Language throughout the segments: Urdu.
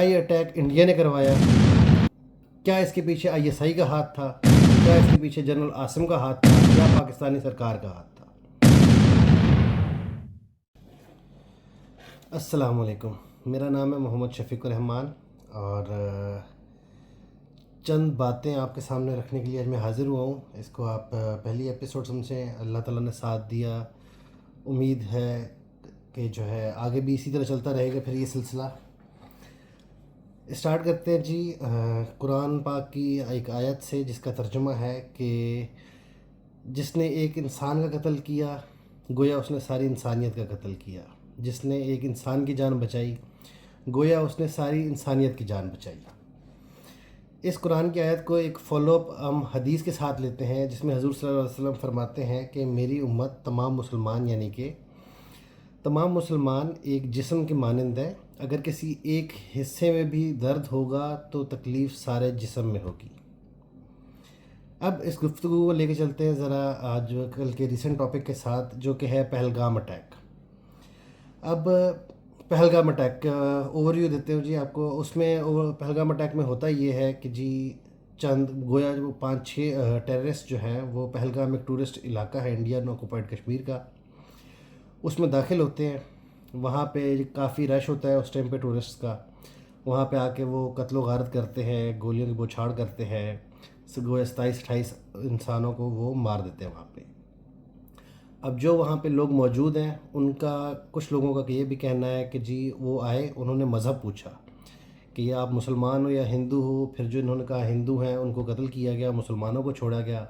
یہ اٹیک انڈیا نے کروایا؟ کیا اس کے پیچھے ISI کا ہاتھ تھا؟ کیا اس کے پیچھے جنرل عاصم کا ہاتھ تھا یا پاکستانی سرکار کا ہاتھ تھا؟ السلام علیکم، میرا نام ہے محمد شفیق الرحمان اور چند باتیں آپ کے سامنے رکھنے کے لیے آج میں حاضر ہوا ہوں۔ اس کو آپ پہلی ایپیسوڈ سمجھیں۔ اللہ تعالیٰ نے ساتھ دیا، امید ہے کہ جو ہے آگے بھی اسی طرح چلتا رہے گا پھر یہ سلسلہ۔ اسٹارٹ کرتے ہیں جی قرآن پاک کی ایک آیت سے جس کا ترجمہ ہے کہ جس نے ایک انسان کا قتل کیا گویا اس نے ساری انسانیت کا قتل کیا، جس نے ایک انسان کی جان بچائی گویا اس نے ساری انسانیت کی جان بچائی۔ اس قرآن کی آیت کو ایک فالو اپ ہم حدیث کے ساتھ لیتے ہیں جس میں حضور صلی اللہ علیہ وسلم فرماتے ہیں کہ میری امت تمام مسلمان یعنی کہ تمام مسلمان ایک جسم کے مانند ہے، اگر کسی ایک حصے میں بھی درد ہوگا تو تکلیف سارے جسم میں ہوگی۔ اب اس گفتگو کو لے کے چلتے ہیں ذرا آج کل کے ریسنٹ ٹاپک کے ساتھ جو کہ ہے پہلگام اٹیک۔ اب پہلگام اٹیک کا اوور ویو دیتے ہوں جی آپ کو۔ اس میں پہلگام اٹیک میں ہوتا یہ ہے کہ جی چند گویا جو 5-6 ٹیررسٹ جو ہیں وہ پہلگام ایک ٹورسٹ علاقہ ہے انڈین آکوپائڈ کشمیر کا، اس میں داخل ہوتے ہیں۔ وہاں پہ کافی رش ہوتا ہے اس ٹائم پہ ٹورسٹ کا، وہاں پہ آ کے وہ قتل و غارت کرتے ہیں، گولیوں کی بوچھاڑ کرتے ہیں، گویا 27-28 انسانوں کو وہ مار دیتے ہیں وہاں پہ۔ اب جو وہاں پہ لوگ موجود ہیں ان کا کچھ لوگوں کا یہ بھی کہنا ہے کہ جی وہ آئے، انہوں نے مذہب پوچھا کہ یہ آپ مسلمان ہو یا ہندو ہو، پھر جو انہوں نے کہا ہندو ہیں ان کو قتل کیا گیا، مسلمانوں کو چھوڑا گیا۔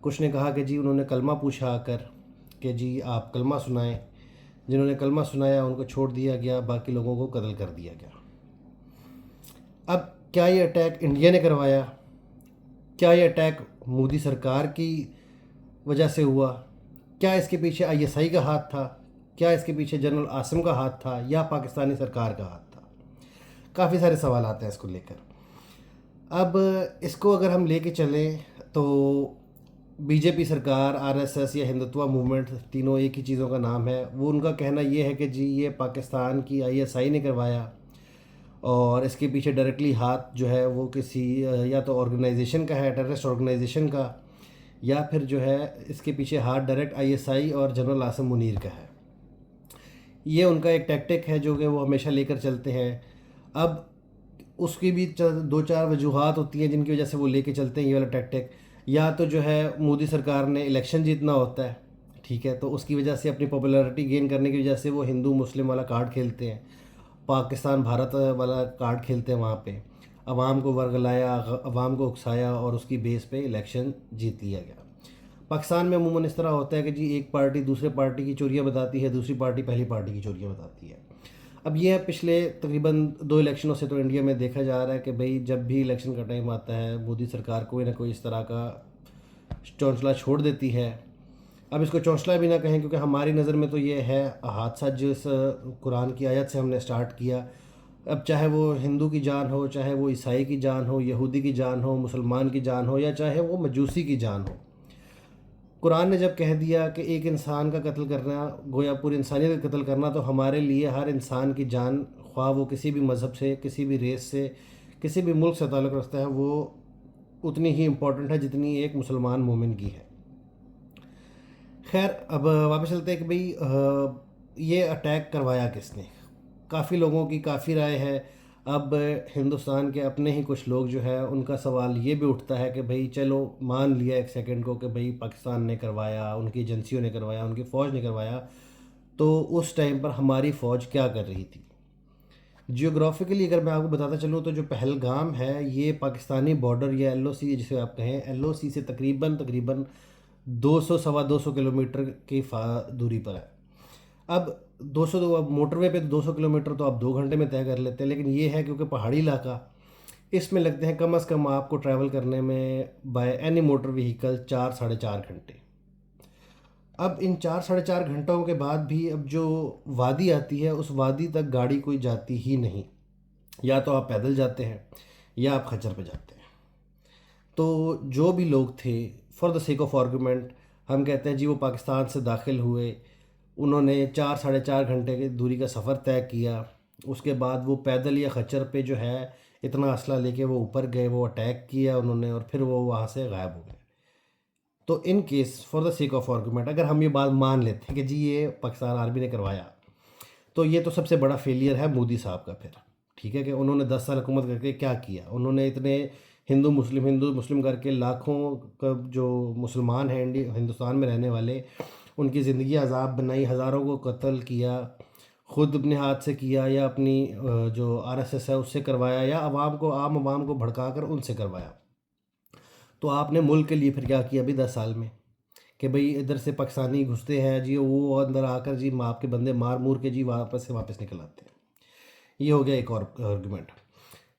کچھ نے کہا کہ جی انہوں نے کلمہ پوچھا آ کر کہ جی آپ کلمہ سنائیں، جنہوں نے کلمہ سنایا ان کو چھوڑ دیا گیا، باقی لوگوں کو قتل کر دیا گیا۔ اب کیا یہ اٹیک انڈیا نے کروایا؟ کیا یہ اٹیک مودی سرکار کی وجہ سے ہوا؟ کیا اس کے پیچھے ISI کا ہاتھ تھا؟ کیا اس کے پیچھے جنرل عاصم کا ہاتھ تھا یا پاکستانی سرکار کا ہاتھ تھا؟ کافی سارے سوالات ہیں اس کو لے کر۔ اب اس کو اگر ہم لے کے چلیں تو BJP سرکار، RSS یا ہندوتوا موومنٹ، تینوں ایک ہی چیزوں کا نام ہے، وہ ان کا کہنا یہ ہے کہ جی یہ پاکستان کی ISI نے کروایا اور اس کے پیچھے ڈائریکٹلی ہاتھ جو ہے وہ کسی یا تو آرگنائزیشن کا ہے، ٹیررسٹ آرگنائزیشن کا، یا پھر جو ہے اس کے پیچھے ہاتھ ڈائریکٹ ISI اور جنرل عاصم منیر کا ہے۔ یہ ان کا ایک ٹیکٹک ہے جو کہ وہ ہمیشہ لے کر چلتے ہیں۔ اب اس کی بھی 2-4 وجوہات ہوتی ہیں جن کی وجہ سے وہ لے کے چلتے ہیں یہ والا ٹیکٹک۔ یا تو جو ہے مودی سرکار نے الیکشن جیتنا ہوتا ہے، ٹھیک ہے، تو اس کی وجہ سے اپنی پاپولیرٹی گین کرنے کی وجہ سے وہ ہندو مسلم والا کارڈ کھیلتے ہیں، پاکستان بھارت والا کارڈ کھیلتے ہیں، وہاں پہ عوام کو ورگلایا، عوام کو اکسایا اور اس کی بیس پہ الیکشن جیت لیا گیا۔ پاکستان میں عموماً اس طرح ہوتا ہے کہ جی ایک پارٹی دوسرے پارٹی کی چوریاں بتاتی ہے، دوسری پارٹی پہلی پارٹی کی چوریاں بتاتی ہے۔ اب یہ پچھلے تقریباً 2 الیکشنوں سے تو انڈیا میں دیکھا جا رہا ہے کہ بھئی جب بھی الیکشن کا ٹائم آتا ہے مودی سرکار کوئی نہ کوئی اس طرح کا چونچلہ چھوڑ دیتی ہے۔ اب اس کو چونچلہ بھی نہ کہیں کیونکہ ہماری نظر میں تو یہ ہے حادثہ جس قرآن کی آیت سے ہم نے سٹارٹ کیا، اب چاہے وہ ہندو کی جان ہو، چاہے وہ عیسائی کی جان ہو، یہودی کی جان ہو، مسلمان کی جان ہو، یا چاہے وہ مجوسی کی جان ہو، قرآن نے جب کہہ دیا کہ ایک انسان کا قتل کرنا گویا پوری انسانیت کا قتل کرنا، تو ہمارے لیے ہر انسان کی جان، خواہ وہ کسی بھی مذہب سے، کسی بھی ریس سے، کسی بھی ملک سے تعلق رکھتا ہے، وہ اتنی ہی امپورٹنٹ ہے جتنی ایک مسلمان مومن کی ہے۔ خیر اب واپس چلتے ہیں کہ بھئی یہ اٹیک کروایا کس نے؟ کافی لوگوں کی کافی رائے ہے۔ اب ہندوستان کے اپنے ہی کچھ لوگ جو ہے ان کا سوال یہ بھی اٹھتا ہے کہ بھئی چلو مان لیا ایک سیکنڈ کو کہ بھئی پاکستان نے کروایا، ان کی ایجنسیوں نے کروایا، ان کی فوج نے کروایا، تو اس ٹائم پر ہماری فوج کیا کر رہی تھی؟ جیوگرافیکلی اگر میں آپ کو بتاتا چلوں تو جو پہلگام ہے یہ پاکستانی بارڈر یا LOC جسے آپ کہیں، LOC سے تقریباً 200-250 کلومیٹر کی دوری پر ہے۔ اب 200 اب موٹر وے پہ 200 کلومیٹر تو آپ 2 گھنٹے میں طے کر لیتے ہیں، لیکن یہ ہے کیونکہ پہاڑی علاقہ، اس میں لگتے ہیں کم از کم آپ کو ٹریول کرنے میں بائی اینی موٹر وہیکل 4-4.5 گھنٹے۔ اب ان 4-4.5 گھنٹوں کے بعد بھی اب جو وادی آتی ہے اس وادی تک گاڑی کوئی جاتی ہی نہیں، یا تو آپ پیدل جاتے ہیں یا آپ خچر پہ جاتے ہیں۔ تو جو بھی لوگ تھے for the sake of argument ہم کہتے ہیں جی وہ پاکستان سے داخل ہوئے، انہوں نے 4-4.5 گھنٹے کی دوری کا سفر طے کیا، اس کے بعد وہ پیدل یا خچر پہ جو ہے اتنا اسلحہ لے کے وہ اوپر گئے، وہ اٹیک کیا انہوں نے، اور پھر وہ وہاں سے غائب ہو گئے۔ تو in case for the sake of argument اگر ہم یہ بات مان لیتے ہیں کہ جی یہ پاکستان آرمی نے کروایا، تو یہ تو سب سے بڑا فیلئر ہے مودی صاحب کا پھر، ٹھیک ہے، کہ انہوں نے 10 سال حکومت کر کے کیا کیا؟ انہوں نے اتنے ہندو مسلم کر کے لاکھوں کا جو مسلمان ہیں ہندوستان میں رہنے والے، ان کی زندگی عذاب بنائی، ہزاروں کو قتل کیا، خود اپنے ہاتھ سے کیا یا اپنی جو RSS ہے اس سے کروایا، یا عام عوام کو بھڑکا کر ان سے کروایا۔ تو آپ نے ملک کے لیے پھر کیا کیا ابھی 10 سال میں؟ کہ بھئی ادھر سے پاکستانی گھستے ہیں جی، وہ اندر آ کر جی آپ کے بندے مار مور کے جی واپس نکل آتے ہیں۔ یہ ہو گیا ایک اور آرگومنٹ۔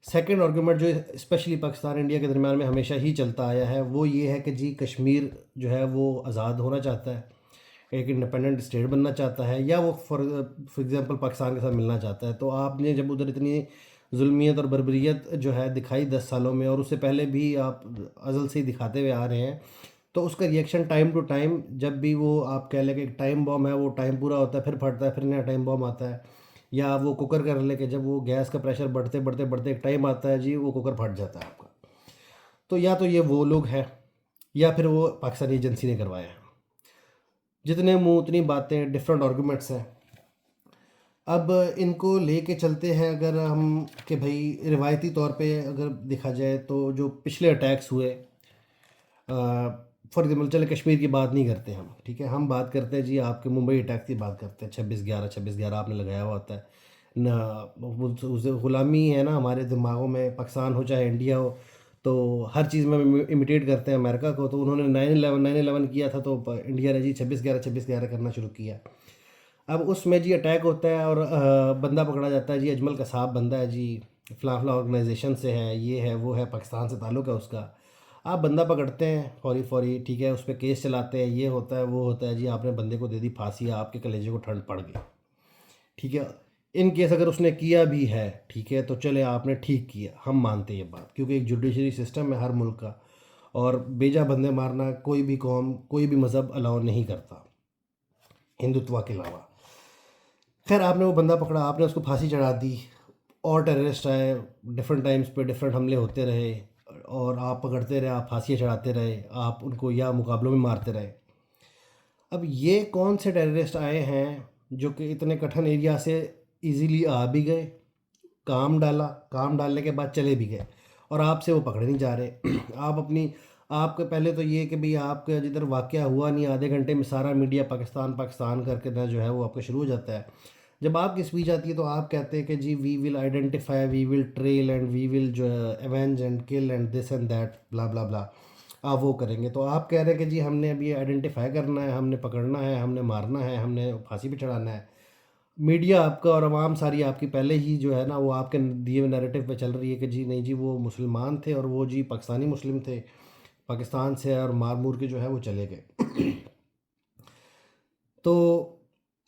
سیکنڈ آرگومنٹ جو اسپیشلی پاکستان انڈیا کے درمیان میں ہمیشہ ہی چلتا آیا ہے وہ یہ ہے کہ جی کشمیر جو ہے وہ آزاد ہونا چاہتا ہے، ایک انڈیپینڈنٹ اسٹیٹ بننا چاہتا ہے، یا وہ فار ایگزامپل پاکستان کے ساتھ ملنا چاہتا ہے۔ تو آپ نے جب ادھر اتنی ظلمیت اور بربریت جو ہے دکھائی 10 سالوں میں، اور اس سے پہلے بھی آپ ازل سے ہی دکھاتے ہوئے آ رہے ہیں، تو اس کا ریئیکشن ٹائم ٹو ٹائم، جب بھی وہ آپ کہہ لیں کہ ایک ٹائم بام ہے، وہ ٹائم پورا ہوتا ہے پھر پھٹتا ہے، پھر نیا ٹائم بام آتا ہے، یا وہ کوکر کر لے کہ جب وہ گیس کا پریشر بڑھتے ایک ٹائم آتا ہے جی وہ کوکر پھٹ جاتا ہے آپ کا۔ تو یا تو یہ وہ لوگ ہیں یا پھر وہ پاکستانی ایجنسی نے کروایا ہے۔ جتنے منہ اتنی باتیں، ڈفرینٹ آرگومنٹس ہیں۔ اب ان کو لے کے چلتے ہیں اگر ہم کہ بھئی روایتی طور پہ اگر دیکھا جائے تو جو پچھلے اٹیکس ہوئے، فار ایگزامپل چلے کشمیر کی بات نہیں کرتے ہم، ٹھیک ہے، ہم بات کرتے ہیں جی آپ کے ممبئی اٹیک کی بات کرتے ہیں، 26/11 آپ نے لگایا ہوا ہوتا ہے نہ، غلامی ہے نا ہمارے دماغوں میں، پاکستان ہو چاہے انڈیا ہو، تو ہر چیز میں امیٹیٹ کرتے ہیں امریکہ کو۔ تو انہوں نے 9/11 کیا تھا تو انڈیا نے جی 26/11 کرنا شروع کیا۔ اب اس میں جی اٹیک ہوتا ہے اور بندہ پکڑا جاتا ہے جی، اجمل قصاب بندہ ہے جی، فلاں آرگنائزیشن سے ہے، یہ ہے وہ ہے، پاکستان سے تعلق ہے اس کا۔ آپ بندہ پکڑتے ہیں فوری، ٹھیک ہے، اس پہ کیس چلاتے ہیں، یہ ہوتا ہے وہ ہوتا ہے جی، آپ نے بندے کو دے دی پھانسی، آپ کے کلیجے کو ٹھنڈ پڑ گئی، ٹھیک ہے۔ ان کیس اگر اس نے کیا بھی ہے، ٹھیک ہے، تو چلے آپ نے ٹھیک کیا، ہم مانتے ہیں یہ بات، کیونکہ ایک جوڈیشری سسٹم ہے ہر ملک کا، اور بیجا بندے مارنا کوئی بھی قوم کوئی بھی مذہب الاؤ نہیں کرتا ہندوتوا کے علاوہ۔ خیر آپ نے وہ بندہ پکڑا، آپ نے اس کو پھانسی چڑھا دی، اور ٹیررسٹ آئے ڈفرینٹ ٹائمز پہ، ڈفرینٹ حملے ہوتے رہے، اور آپ پکڑتے رہے، آپ پھانسیاں چڑھاتے رہے، آپ ان کو یا مقابلوں میں مارتے رہے۔ اب یہ کون سے ٹیررسٹ آئے ہیں جو کہ اتنے کٹھن ایریا سے ایزیلی آ بھی گئے، کام ڈالنے کے بعد چلے بھی گئے، اور آپ سے وہ پکڑے نہیں جا رہے؟ آپ کے پہلے تو یہ کہ بھئی آپ کا جدھر واقعہ ہوا نہیں، آدھے گھنٹے میں سارا میڈیا پاکستان کر کے جو ہے وہ آپ کا شروع ہو جاتا ہے۔ جب آپ کی اسپیچ آتی ہے تو آپ کہتے ہیں کہ جی we will identify, we will trial, and we will جو avenge and kill and this and that blah blah بلا، آپ وہ کریں گے۔ تو آپ کہہ رہے ہیں کہ جی ہم نے ابھی آئیڈینٹیفائی کرنا ہے، ہم نے پکڑنا ہے، ہم نے مارنا ہے، ہم نے پھانسی پہ چڑھانا ہے۔ میڈیا آپ کا اور عوام ساری آپ کی پہلے ہی جو ہے نا وہ آپ کے دیے ہوئے نیریٹو پہ چل رہی ہے کہ جی نہیں جی وہ مسلمان تھے، اور وہ جی پاکستانی مسلم تھے، پاکستان سے اور مار مور کے جو ہے وہ چلے گئے۔ تو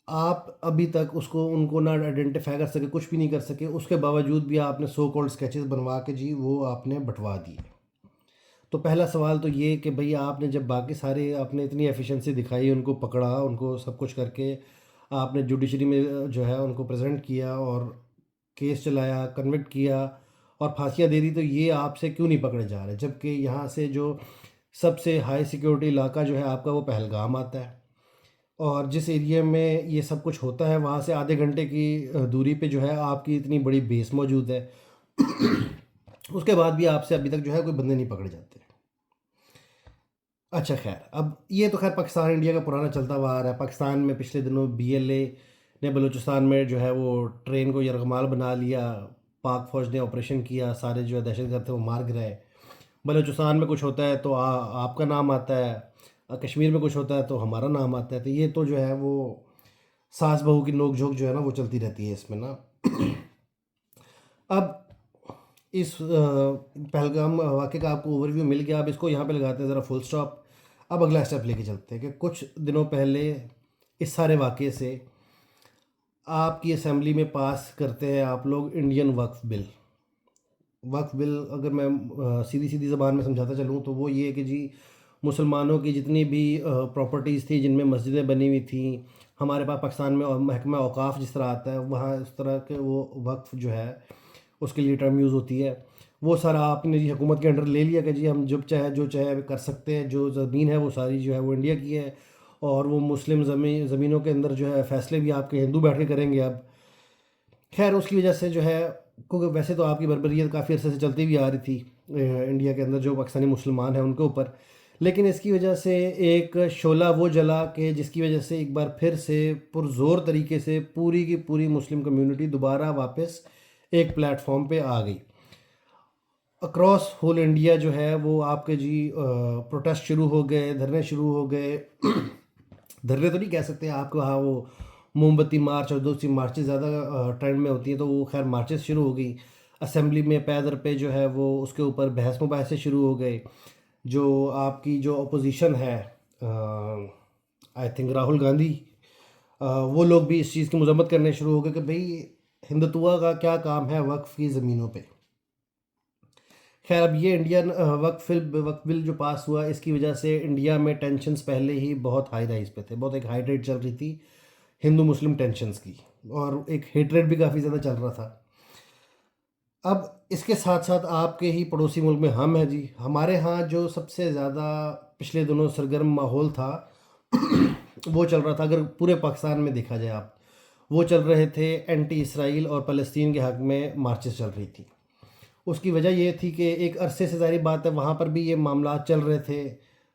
آپ ابھی تک ان کو نہ آئیڈینٹیفائی کر سکے، کچھ بھی نہیں کر سکے، اس کے باوجود بھی آپ نے سو کالڈ اسکیچز بنوا کے جی وہ آپ نے بٹوا دیے۔ تو پہلا سوال تو یہ کہ بھئی آپ نے جب باقی سارے آپ نے اتنی ایفیشنسی دکھائی، ان کو پکڑا، ان کو سب کچھ کر کے آپ نے جوڈیشری میں جو ہے ان کو پریزنٹ کیا اور کیس چلایا، کنوکٹ کیا اور پھانسیاں دے دی، تو یہ آپ سے کیوں نہیں پکڑے جا رہے؟ جبکہ یہاں سے جو سب سے ہائی سیکیورٹی علاقہ جو ہے آپ کا وہ پہلگام آتا ہے، اور جس ایریا میں یہ سب کچھ ہوتا ہے وہاں سے آدھے گھنٹے کی دوری پہ جو ہے آپ کی اتنی بڑی بیس موجود ہے، اس کے بعد بھی آپ سے ابھی تک جو ہے کوئی بندے نہیں پکڑے جاتے۔ اچھا خیر، اب یہ تو خیر پاکستان انڈیا کا پرانا چلتا ہوا آ رہا ہے۔ پاکستان میں پچھلے دنوں BLA نے بلوچستان میں جو ہے وہ ٹرین کو یرغمال بنا لیا، پاک فوج نے آپریشن کیا، سارے جو ہے دہشت گرد تھے وہ مار گرائے۔ بلوچستان میں کچھ ہوتا ہے تو آپ کا نام آتا ہے، کشمیر میں کچھ ہوتا ہے تو ہمارا نام آتا ہے۔ تو یہ تو جو ہے وہ ساس بہو کی نوک جھوک جو ہے نا وہ چلتی رہتی ہے اس میں نا۔ اب اس پہلگام واقعے کا آپ کو اوور ویو مل گیا، اب اس کو یہاں پہ لگاتے ہیں ذرا فل سٹاپ۔ اب اگلا اسٹیپ لے کے چلتے ہیں کہ کچھ دنوں پہلے اس سارے واقعے سے آپ کی اسمبلی میں پاس کرتے ہیں آپ لوگ انڈین وقف بل۔ وقف بل اگر میں سیدھی زبان میں سمجھاتا چلوں تو وہ یہ ہے کہ جی مسلمانوں کی جتنی بھی پراپرٹیز تھی، جن میں مسجدیں بنی ہوئی تھیں، ہمارے پاس پاکستان میں اور محکمہ اوقاف جس طرح آتا ہے وہاں اس طرح کے وہ وقف جو ہے اس کے لیے ٹرم یوز ہوتی ہے، وہ سارا آپ نے جی حکومت کے انڈر لے لیا کہ جی ہم جب چاہے جو چاہے کر سکتے ہیں، جو زمین ہے وہ ساری جو ہے وہ انڈیا کی ہے، اور وہ مسلم زمینوں کے اندر جو ہے فیصلے بھی آپ کے ہندو بیٹھ کے کریں گے اب. خیر اس کی وجہ سے جو ہے، کیونکہ ویسے تو آپ کی بربریت کافی عرصے سے چلتی ہوئی آ رہی تھی انڈیا کے اندر جو پاکستانی مسلمان ہیں ان کے اوپر، لیکن اس کی وجہ سے ایک شعلہ وہ جلا کہ جس کی وجہ سے ایک بار پھر سے پرزور طریقے سے پوری کی پوری مسلم کمیونٹی دوبارہ واپس ایک پلیٹ فارم پہ آ گئی. اکراس ہول انڈیا جو ہے وہ آپ کے جی پروٹیسٹ شروع ہو گئے، دھرنے شروع ہو گئے. دھرنے تو نہیں کہہ سکتے آپ کو، ہاں وہ موم بتی مارچ اور دوسری مارچز زیادہ ٹرینڈ میں ہوتی ہیں، تو وہ خیر مارچز شروع ہو گئی. اسمبلی میں پیدر پہ جو ہے وہ اس کے اوپر بحث مباحثے شروع ہو گئے. جو آپ کی جو اپوزیشن ہے، آئی تھنک راہل گاندھی، وہ لوگ بھی اس چیز کی مذمت کرنے شروع ہو گئے کہ بھئی ہندوتوا کا کیا کام ہے وقف کی زمینوں پہ. خیر اب یہ انڈین وقف بل جو پاس ہوا، اس کی وجہ سے انڈیا میں ٹینشنز پہلے ہی بہت ہائی رائز پہ تھے، بہت ایک ہائی ریٹ چل رہی تھی ہندو مسلم ٹینشنز کی، اور ایک ہیٹریٹ بھی کافی زیادہ چل رہا تھا. اب اس کے ساتھ ساتھ آپ کے ہی پڑوسی ملک میں ہم ہیں جی، ہمارے ہاں جو سب سے زیادہ پچھلے دنوں سرگرم ماحول تھا وہ چل رہا تھا، اگر پورے پاکستان میں دیکھا جائے آپ، وہ چل رہے تھے اینٹی اسرائیل اور فلسطین کے حق میں مارچز چل رہی تھی. اس کی وجہ یہ تھی کہ ایک عرصے سے ظاہری بات ہے وہاں پر بھی یہ معاملات چل رہے تھے،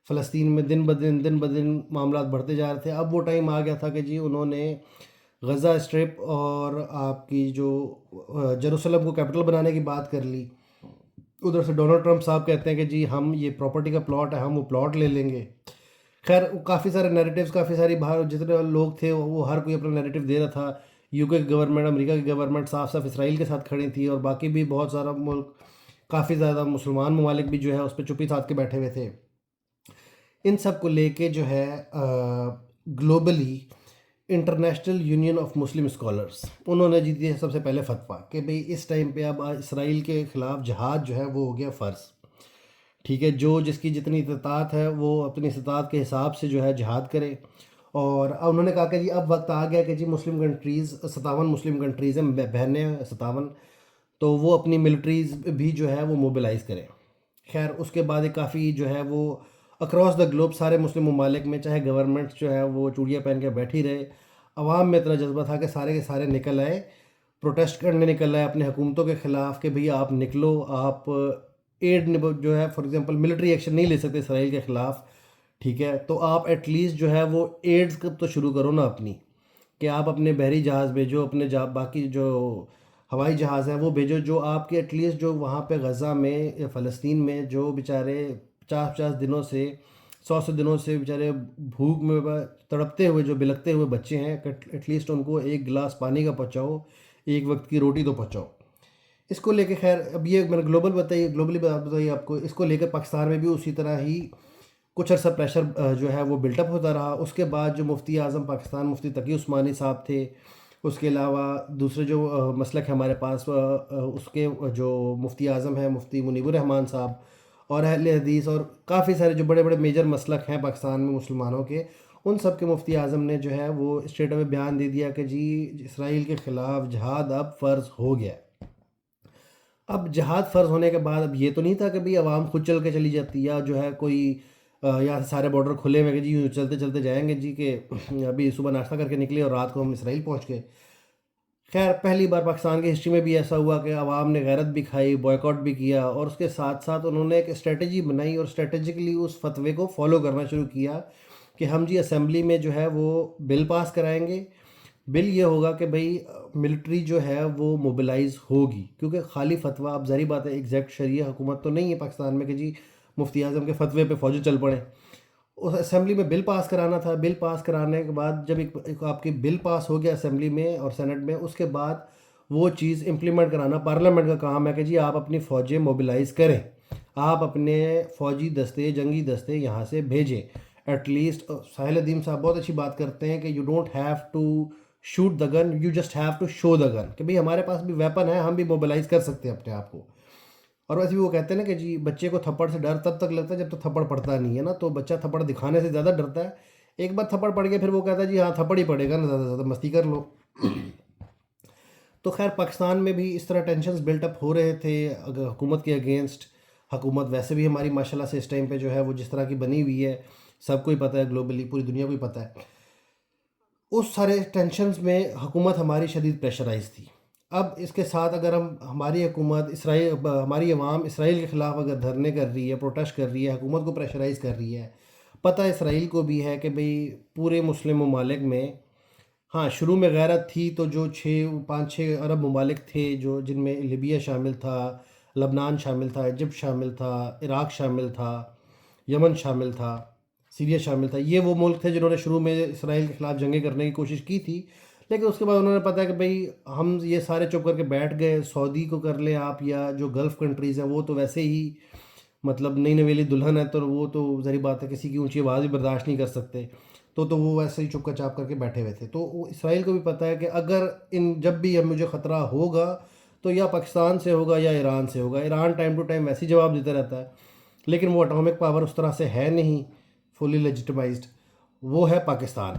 فلسطین میں دن بدن معاملات بڑھتے جا رہے تھے. اب وہ ٹائم آ گیا تھا کہ جی انہوں نے غزہ اسٹرپ اور آپ کی جو جیروسلم کو کیپٹل بنانے کی بات کر لی. ادھر سے ڈونلڈ ٹرمپ صاحب کہتے ہیں کہ جی ہم یہ پراپرٹی کا پلاٹ ہے، ہم وہ پلاٹ لے لیں گے. خیر کافی سارے نیریٹیوز، کافی ساری باہر جتنے لوگ تھے وہ ہر کوئی اپنا نیریٹیو دے رہا تھا. یو کے گورنمنٹ، امریکہ کی گورنمنٹ صاف صاف اسرائیل کے ساتھ کھڑی تھی، اور باقی بھی بہت سارا ملک، کافی زیادہ مسلمان ممالک بھی جو ہے اس پہ چپی ساتھ کے بیٹھے ہوئے تھے. ان سب کو لے کے جو ہے globally international union of Muslim scholars انہوں نے جی دیا سب سے پہلے فتویٰ کہ بھئی اس ٹائم پہ اب اسرائیل کے خلاف جہاد جو ہے وہ ہو گیا فرض. ٹھیک ہے، جو جس کی جتنی استطاعت ہے وہ اپنی استطاعت کے حساب سے جو ہے جہاد کرے. اور انہوں نے کہا کہ جی اب وقت آ گیا کہ جی مسلم کنٹریز 57 مسلم کنٹریز ہیں، بہنیں 57، تو وہ اپنی ملٹریز بھی جو ہے وہ موبلائز کریں. خیر اس کے بعد ایک کافی جو ہے وہ اکراس دا گلوب سارے مسلم ممالک میں، چاہے گورنمنٹ جو ہے وہ چوڑیاں پہن کے بیٹھی رہے، عوام میں اتنا جذبہ تھا کہ سارے کے سارے نکل آئے، پروٹیسٹ کرنے نکل آئے اپنے حکومتوں کے خلاف کہ بھئی آپ نکلو، آپ ایڈ جو ہے فار ایگزامپل ملٹری ایکشن نہیں لے سکتے اسرائیل کے خلاف، ٹھیک ہے، تو آپ ایٹ لیسٹ جو ہے وہ ایڈز تو شروع کرو نا اپنی، کہ آپ اپنے بحری جہاز بھیجو، اپنے باقی جو ہوائی جہاز ہیں وہ بھیجو، جو آپ کے ایٹ لیسٹ جو وہاں پہ غزہ میں یا فلسطین میں جو بیچارے 50 دنوں سے 100 دنوں سے بیچارے بھوک میں تڑپتے ہوئے جو بلکتے ہوئے بچے ہیں، ایٹ لیسٹ ان کو ایک گلاس پانی کا پہنچاؤ، ایک وقت کی روٹی تو پہنچاؤ. اس کو لے کے خیر اب یہ میں نے گلوبلی بات بتائی آپ کو، اس کو لے کے پاکستان میں بھی اسی طرح ہی کچھ عرصہ پریشر جو ہے وہ بلٹ اپ ہوتا رہا. اس کے بعد جو مفتی اعظم پاکستان مفتی تقی عثمانی صاحب تھے، اس کے علاوہ دوسرے جو مسلک ہے ہمارے پاس، اس کے جو مفتی اعظم ہیں مفتی منیب الرحمان صاحب، اور اہل حدیث، اور کافی سارے جو بڑے بڑے میجر مسلک ہیں پاکستان میں مسلمانوں کے، ان سب کے مفتی اعظم نے جو ہے وہ اسٹریٹ اوے بیان دے دیا کہ جی اسرائیل کے خلاف جہاد اب فرض ہو گیا. اب جہاد فرض ہونے کے بعد اب یہ تو نہیں تھا کہ بھئی عوام خود چل کے چلی جاتی، یا جو ہے کوئی یہاں سے سارے بارڈر کھلے ہوئے کہ جی یوں چلتے چلتے جائیں گے جی کہ ابھی صبح ناشتہ کر کے نکلے اور رات کو ہم اسرائیل پہنچ گئے. خیر پہلی بار پاکستان کی ہسٹری میں بھی ایسا ہوا کہ عوام نے غیرت بھی کھائی، بوائیکاٹ بھی کیا، اور اس کے ساتھ ساتھ انہوں نے ایک اسٹریٹجی بنائی اور اسٹریٹجکلی اس فتوے کو فالو کرنا شروع کیا کہ ہم جی اسمبلی میں جو ہے وہ بل پاس کرائیں گے. بل یہ ہوگا کہ بھئی ملٹری جو ہے وہ موبلائز ہوگی، کیونکہ خالی فتویٰ، اب ظاہری بات ہے ایگزیکٹ شرعیہ حکومت تو نہیں ہے پاکستان میں کہ جی مفتی اعظم کے فتوے پہ فوجی چل پڑے. اس اسمبلی میں بل پاس کرانا تھا. بل پاس کرانے کے بعد جب ایک آپ کی بل پاس ہو گیا اسمبلی میں اور سینٹ میں، اس کے بعد وہ چیز امپلیمنٹ کرانا پارلیمنٹ کا کام ہے کہ جی آپ اپنی فوجیں موبلائز کریں، آپ اپنے فوجی دستے، جنگی دستے یہاں سے بھیجیں. ایٹ لیسٹ ساحل الدین صاحب بہت اچھی بات کرتے ہیں کہ you don't have to shoot the gun, you just have to show the gun, کہ بھئی ہمارے پاس بھی ویپن ہے، ہم بھی موبلائز کر سکتے ہیں اپنے آپ کو. اور ویسے بھی وہ کہتے ہیں نا کہ جی بچے کو تھپڑ سے ڈر تب تک لگتا ہے جب تک تھپڑ پڑتا نہیں ہے نا، تو بچہ تھپڑ دکھانے سے زیادہ ڈرتا ہے ایک بار تھپڑ پڑ گیا پھر وہ کہتا ہے جی ہاں تھپڑ ہی پڑے گا نا، زیادہ سے زیادہ مستی کر لو. تو خیر پاکستان میں بھی اس طرح ٹینشنز بلٹ اپ ہو رہے تھے اگر حکومت کے اگینسٹ. حکومت ویسے بھی ہماری ماشاءاللہ سے اس ٹائم پہ جو ہے وہ جس طرح کی بنی ہوئی ہے سب کو ہی پتہ ہے، گلوبلی پوری دنیا کو ہی پتہ ہے. اس سارے ٹینشنز میں حکومت ہماری شدید پریشرائز تھی. اب اس کے ساتھ اگر ہماری حکومت ہماری عوام اسرائیل کے خلاف اگر دھرنے کر رہی ہے، پروٹیسٹ کر رہی ہے، حکومت کو پریشرائز کر رہی ہے. پتہ اسرائیل کو بھی ہے کہ بھئی پورے مسلم ممالک میں ہاں شروع میں غیرت تھی، تو جو 5-6 عرب ممالک تھے جو جن میں لیبیا شامل تھا، لبنان شامل تھا، ایجپٹ شامل تھا، عراق شامل تھا، یمن شامل تھا، سیریا شامل تھا، یہ وہ ملک تھے جنہوں نے شروع میں اسرائیل کے خلاف جنگیں کرنے کی کوشش کی تھی. لیکن اس کے بعد انہوں نے پتہ ہے کہ بھئی ہم یہ سارے چپ کر کے بیٹھ گئے. سعودی کو کر لیں آپ یا جو گلف کنٹریز ہیں وہ تو ویسے ہی مطلب نئی نویلی دلہن ہے، تو وہ تو ظاہری بات ہے کسی کی اونچی آواز بھی برداشت نہیں کر سکتے، تو وہ ویسے ہی چپ کا چاپ کر کے بیٹھے ہوئے تھے. تو وہ اسرائیل کو بھی پتہ ہے کہ اگر جب بھی مجھے خطرہ ہوگا تو یا پاکستان سے ہوگا یا ایران سے ہوگا. ایران ٹائم ٹو ٹائم ویسے ہی جواب دیتا رہتا ہے، لیکن وہ اٹامک پاور اس طرح سے ہے نہیں فلی لیجٹمائزڈ، وہ ہے پاکستان.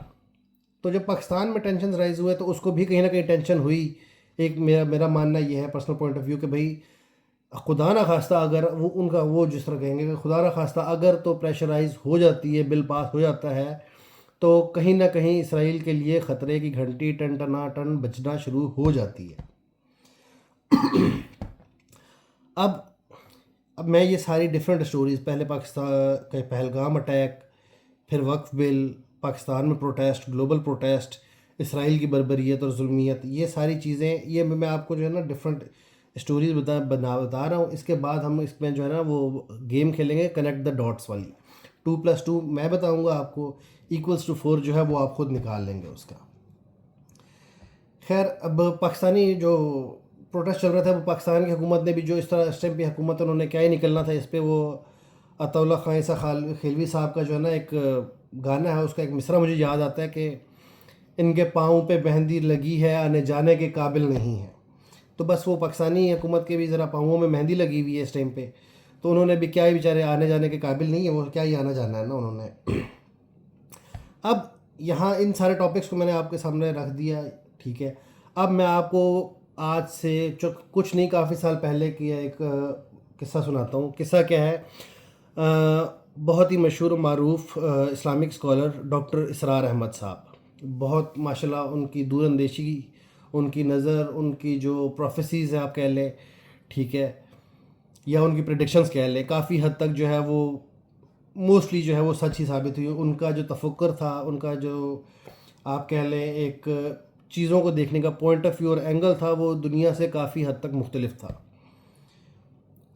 تو جب پاکستان میں ٹینشن رائز ہوئے تو اس کو بھی کہیں نہ کہیں ٹینشن ہوئی. ایک میرا ماننا یہ ہے پرسنل پوائنٹ آف ویو کہ بھئی خدا نہ خواستہ اگر وہ ان کا وہ جس طرح کہیں گے کہ خدا نہ خواستہ اگر تو پریشرائز ہو جاتی ہے، بل پاس ہو جاتا ہے، تو کہیں نہ کہیں اسرائیل کے لیے خطرے کی گھنٹی ٹن ٹنا ٹن بجنا شروع ہو جاتی ہے. اب میں یہ ساری ڈیفرنٹ سٹوریز، پہلے پاکستان کے پہلگام اٹیک، پھر وقف بل، پاکستان میں پروٹیسٹ، گلوبل پروٹیسٹ، اسرائیل کی بربریت اور ظلمیت، یہ ساری چیزیں یہ میں آپ کو جو ہے نا ڈفرینٹ اسٹوریز بتا رہا ہوں. اس کے بعد ہم اس میں جو ہے نا وہ گیم کھیلیں گے کنیکٹ دا ڈاٹس والی. 2+2 میں بتاؤں گا آپ کو، =4 جو ہے وہ آپ خود نکال لیں گے اس کا. خیر اب پاکستانی جو پروٹیسٹ چل رہا تھا، وہ پاکستان کی حکومت نے بھی جو اس طرح اس ٹائم پہ حکومت انہوں نے کیا ہی نکلنا تھا اس پہ. وہ عطا اللہ خان عیسیٰ خیلوی صاحب کا جو ہے نا ایک گانا ہے، اس کا ایک مصرعہ مجھے یاد آتا ہے کہ ان کے پاؤں پہ مہندی لگی ہے آنے جانے کے قابل نہیں ہے. تو بس وہ پاکستانی حکومت کے بھی ذرا پاؤں میں مہندی لگی ہوئی ہے اس ٹائم پہ، تو انہوں نے بھی کیا ہی بیچارے آنے جانے کے قابل نہیں ہے، وہ کیا ہی آنا جانا ہے نا انہوں نے. اب یہاں ان سارے ٹاپکس کو میں نے آپ کے سامنے رکھ دیا، ٹھیک ہے. اب میں آپ کو آج سے کچھ نہیں کافی سال پہلے کیا ایک قصہ سناتا ہوں. قصہ کیا ہے، بہت ہی مشہور و معروف اسلامک اسکالر ڈاکٹر اسرار احمد صاحب، بہت ماشاءاللہ ان کی دور اندیشی، ان کی نظر، ان کی جو پروفیسیز ہیں آپ کہہ لیں، ٹھیک ہے، یا ان کی پریڈکشنز کہہ لیں، کافی حد تک جو ہے وہ موسٹلی جو ہے وہ سچ ہی ثابت ہوئی. ان کا جو تفکر تھا، ان کا جو آپ کہہ لیں ایک چیزوں کو دیکھنے کا پوائنٹ آف ویو اور اینگل تھا، وہ دنیا سے کافی حد تک مختلف تھا.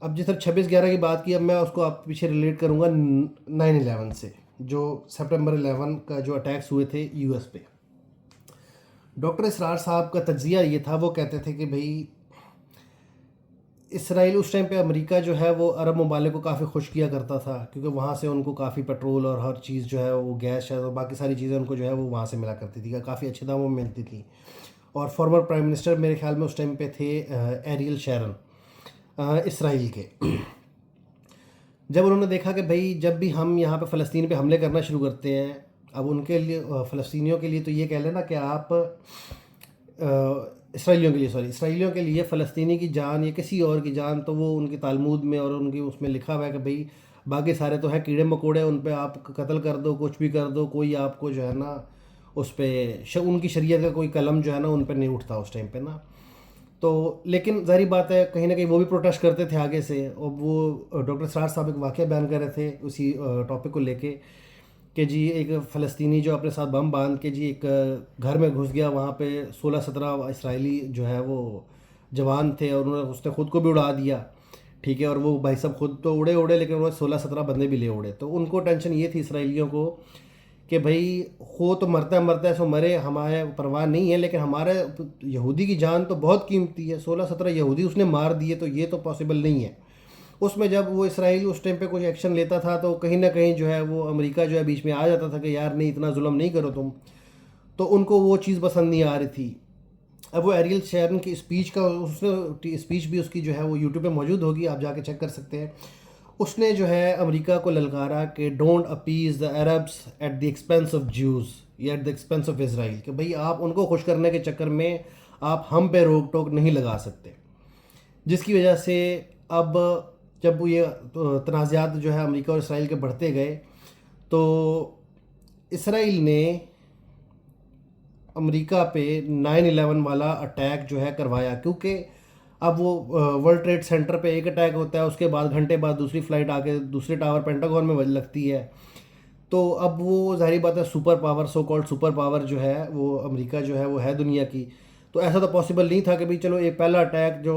اب جس طرح 26/11 کی بات کی، اب میں اس کو آپ پیچھے ریلیٹ کروں گا 9/11 سے، جو سپٹمبر 11 کا جو اٹیکس ہوئے تھے یو ایس پہ. ڈاکٹر اسرار صاحب کا تجزیہ یہ تھا، وہ کہتے تھے کہ بھئی اسرائیل اس ٹائم پہ امریکہ جو ہے وہ عرب ممالک کو کافی خوش کیا کرتا تھا، کیونکہ وہاں سے ان کو کافی پیٹرول اور ہر چیز جو ہے وہ گیس اور باقی ساری چیزیں ان کو جو ہے وہ وہاں سے ملا کرتی تھی، کافی اچھے داموں میں ملتی تھیں. اور فارمر پرائم منسٹر میرے خیال میں اس ٹائم پہ تھے ایریل شیرن اسرائیل کے. جب انہوں نے دیکھا کہ بھئی جب بھی ہم یہاں پہ فلسطین پہ حملے کرنا شروع کرتے ہیں، اب ان کے لیے فلسطینیوں کے لیے تو یہ کہہ لینا کہ آپ اسرائیلیوں کے لیے فلسطینی کی جان یا کسی اور کی جان، تو وہ ان کی تالمود میں اور ان کی اس میں لکھا ہوا ہے کہ بھئی باقی سارے تو ہیں کیڑے مکوڑے، ان پہ آپ قتل کر دو، کچھ بھی کر دو، کوئی آپ کو جو ہے نا اس پہ ان کی شریعت کا کوئی قلم جو ہے نا ان پہ نہیں اٹھتا اس ٹائم پہ نا. تو لیکن ظاہری بات ہے کہیں نہ کہیں وہ بھی پروٹیسٹ کرتے تھے آگے سے. اور وہ ڈاکٹر اسرار صاحب ایک واقعہ بیان کر رہے تھے اسی ٹاپک کو لے کے کہ جی ایک فلسطینی جو اپنے ساتھ بم باندھ کے جی ایک گھر میں گھس گیا، وہاں پہ 16-17 اسرائیلی جو ہے وہ جوان تھے، اور اس نے خود کو بھی اڑا دیا، ٹھیک ہے. اور وہ بھائی صاحب خود تو اڑے لیکن انہوں نے 16-17 بندے بھی لے اڑے. تو ان کو ٹینشن یہ تھی اسرائیلیوں کو کہ بھئی خو تو مرتا ہے سو مرے، ہمارے پرواہ نہیں ہے، لیکن ہمارے یہودی کی جان تو بہت قیمتی ہے، 16-17 یہودی اس نے مار دیے، تو یہ تو پاسبل نہیں ہے. اس میں جب وہ اسرائیل اس ٹائم پہ کوئی ایکشن لیتا تھا تو کہیں نہ کہیں جو ہے وہ امریکہ جو ہے بیچ میں آ جاتا تھا کہ یار نہیں اتنا ظلم نہیں کرو تم. تو ان کو وہ چیز پسند نہیں آ رہی تھی. اب وہ ایریل شیرن کی اسپیچ کا اسپیچ بھی اس کی جو ہے وہ یوٹیوب پہ موجود ہوگی، آپ جا کے چیک کر سکتے ہیں. اس نے جو ہے امریکہ کو للکارا کہ don't appease the Arabs at the expense of Jews یا at the expense of Israel, کہ بھئی آپ ان کو خوش کرنے کے چکر میں آپ ہم پہ روک ٹوک نہیں لگا سکتے. جس کی وجہ سے اب جب یہ تنازعات جو ہے امریکہ اور اسرائیل کے بڑھتے گئے تو اسرائیل نے امریکہ پہ 9/11 والا اٹیک جو ہے کروایا، کیونکہ اب وہ ورلڈ ٹریڈ سینٹر پہ ایک اٹیک ہوتا ہے، اس کے بعد گھنٹے بعد دوسری فلائٹ آ کے دوسرے ٹاور پینٹاگون میں لگتی ہے. تو اب وہ ظاہری بات ہے super power, so called super power جو ہے وہ امریکہ جو ہے وہ ہے دنیا کی. تو ایسا تو پاسبل نہیں تھا کہ بھئی چلو ایک پہلا اٹیک جو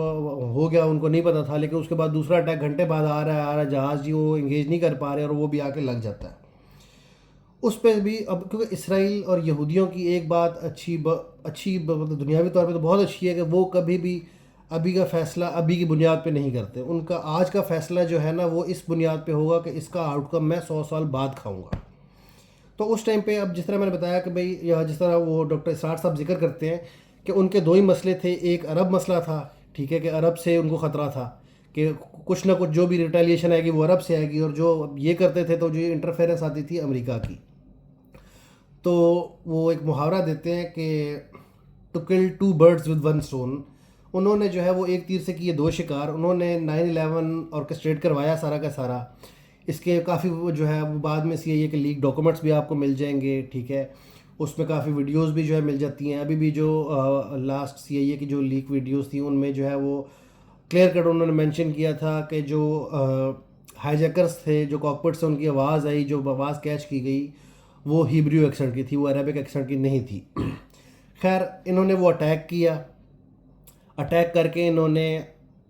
ہو گیا ان کو نہیں پتہ تھا، لیکن اس کے بعد دوسرا اٹیک گھنٹے بعد آ رہا ہے جہاز جی وہ انگیج نہیں کر پا رہے اور وہ بھی آ کے لگ جاتا ہے اس پہ بھی. اب کیونکہ اسرائیل اور یہودیوں کی ایک بات اچھی مطلب دنیاوی طور پہ تو بہت اچھی ہے کہ وہ کبھی بھی ابھی کا فیصلہ ابھی کی بنیاد پہ نہیں کرتے. ان کا آج کا فیصلہ جو ہے نا وہ اس بنیاد پہ ہوگا کہ اس کا آؤٹ کم میں 100 سال بعد کھاؤں گا. تو اس ٹائم پہ اب جس طرح میں نے بتایا کہ بھئی یا جس طرح وہ ڈاکٹر اسرار صاحب ذکر کرتے ہیں کہ ان کے دو ہی مسئلے تھے. ایک عرب مسئلہ تھا، ٹھیک ہے، کہ عرب سے ان کو خطرہ تھا کہ کچھ نہ کچھ جو بھی ریٹیلیشن آئے گی وہ عرب سے آئے گی، اور جو یہ کرتے تھے تو جو انٹرفیرنس آتی تھی امریکہ کی. تو وہ ایک محاورہ دیتے ہیں کہ to kill 2 birds with 1 stone. انہوں نے جو ہے وہ ایک تیر سے کیے 2 شکار. انہوں نے 9/11 آرکسٹریٹ کروایا سارا کا سارا. اس کے کافی وہ جو ہے وہ بعد میں CIA کے لیک ڈاکومنٹس بھی آپ کو مل جائیں گے، ٹھیک ہے، اس میں کافی ویڈیوز بھی جو ہے مل جاتی ہیں. ابھی بھی جو لاسٹ CIA کی جو لیک ویڈیوز تھیں ان میں جو ہے وہ کلیئر کٹ انہوں نے مینشن کیا تھا کہ جو ہائی جیکرز تھے، جو کاکپٹ سے ان کی آواز آئی، جو آواز کیچ کی گئی وہ ہیبریو ایکسنٹ کی تھی، وہ عربک ایکسنٹ کی نہیں تھی. خیر انہوں نے وہ اٹیک کیا. اٹیک کر کے انہوں نے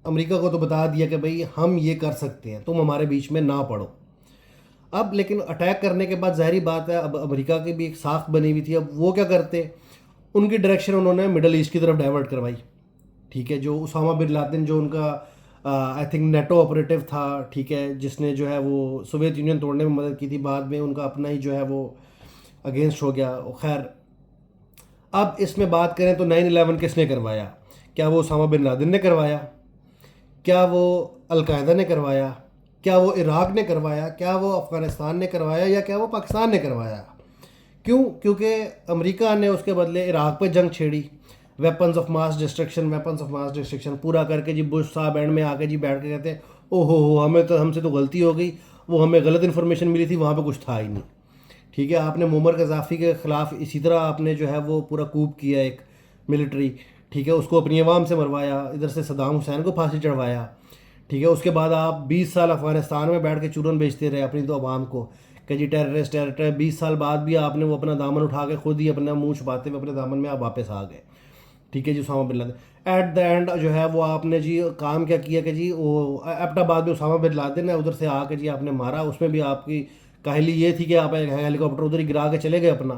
امریکہ کو تو بتا دیا کہ بھئی ہم یہ کر سکتے ہیں، تم ہمارے بیچ میں نہ پڑو. اب لیکن اٹیک کرنے کے بعد ظاہری بات ہے اب امریکہ کی بھی ایک ساکھ بنی ہوئی تھی. اب وہ کیا کرتے، ان کی ڈائریکشن انہوں نے مڈل ایسٹ کی طرف ڈائیورٹ کروائی، ٹھیک ہے. جو اسامہ بن لادن جو ان کا آئی تھنک نیٹو آپریٹو تھا، ٹھیک ہے، جس نے جو ہے وہ سوویت یونین توڑنے میں مدد کی تھی، بعد میں ان کا اپنا ہی جو ہے وہ اگینسٹ ہو گیا. خیر اب اس میں بات کریں تو 9/11 کس نے کروایا؟ کیا وہ اسامہ بن لادن نے کروایا؟ کیا وہ القاعدہ نے کروایا؟ کیا وہ عراق نے کروایا؟ کیا وہ افغانستان نے کروایا؟ یا کیا وہ پاکستان نے کروایا؟ کیوں؟ کیونکہ امریکہ نے اس کے بدلے عراق پہ جنگ چھیڑی، ویپنز آف ماس ڈسٹرکشن پورا کر کے. جی بش صاحب اینڈ میں آ کے جی بیٹھ کے کہتے ہیں او ہو ہم سے تو غلطی ہو گئی، وہ ہمیں غلط انفارمیشن ملی تھی، وہاں پہ کچھ تھا ہی نہیں. ٹھیک ہے، آپ نے معمر قذافی کے خلاف اسی طرح آپ نے جو ہے وہ پورا کوپ کیا ایک ملٹری، ٹھیک ہے، اس کو اپنی عوام سے مروایا، ادھر سے صدام حسین کو پھانسی چڑھوایا، ٹھیک ہے. اس کے بعد آپ 20 سال افغانستان میں بیٹھ کے چورن بیچتے رہے اپنی تو عوام کو کہ جی ٹیررسٹ 20 سال بعد بھی آپ نے وہ اپنا دامن اٹھا کے خود ہی اپنا منہ چھپاتے ہوئے اپنے دامن میں آپ واپس آ گئے، ٹھیک ہے جی. Osama bin Laden at the end جو ہے وہ آپ نے جی کام کیا کیا کہ جی وہ ایبٹ آباد میں اسامہ بن لادن ہے ادھر سے آ کے جی آپ نے مارا. اس میں بھی آپ کی کاہلی یہ تھی کہ آپ ہیلی کاپٹر ادھر ہی گرا کے چلے گئے اپنا.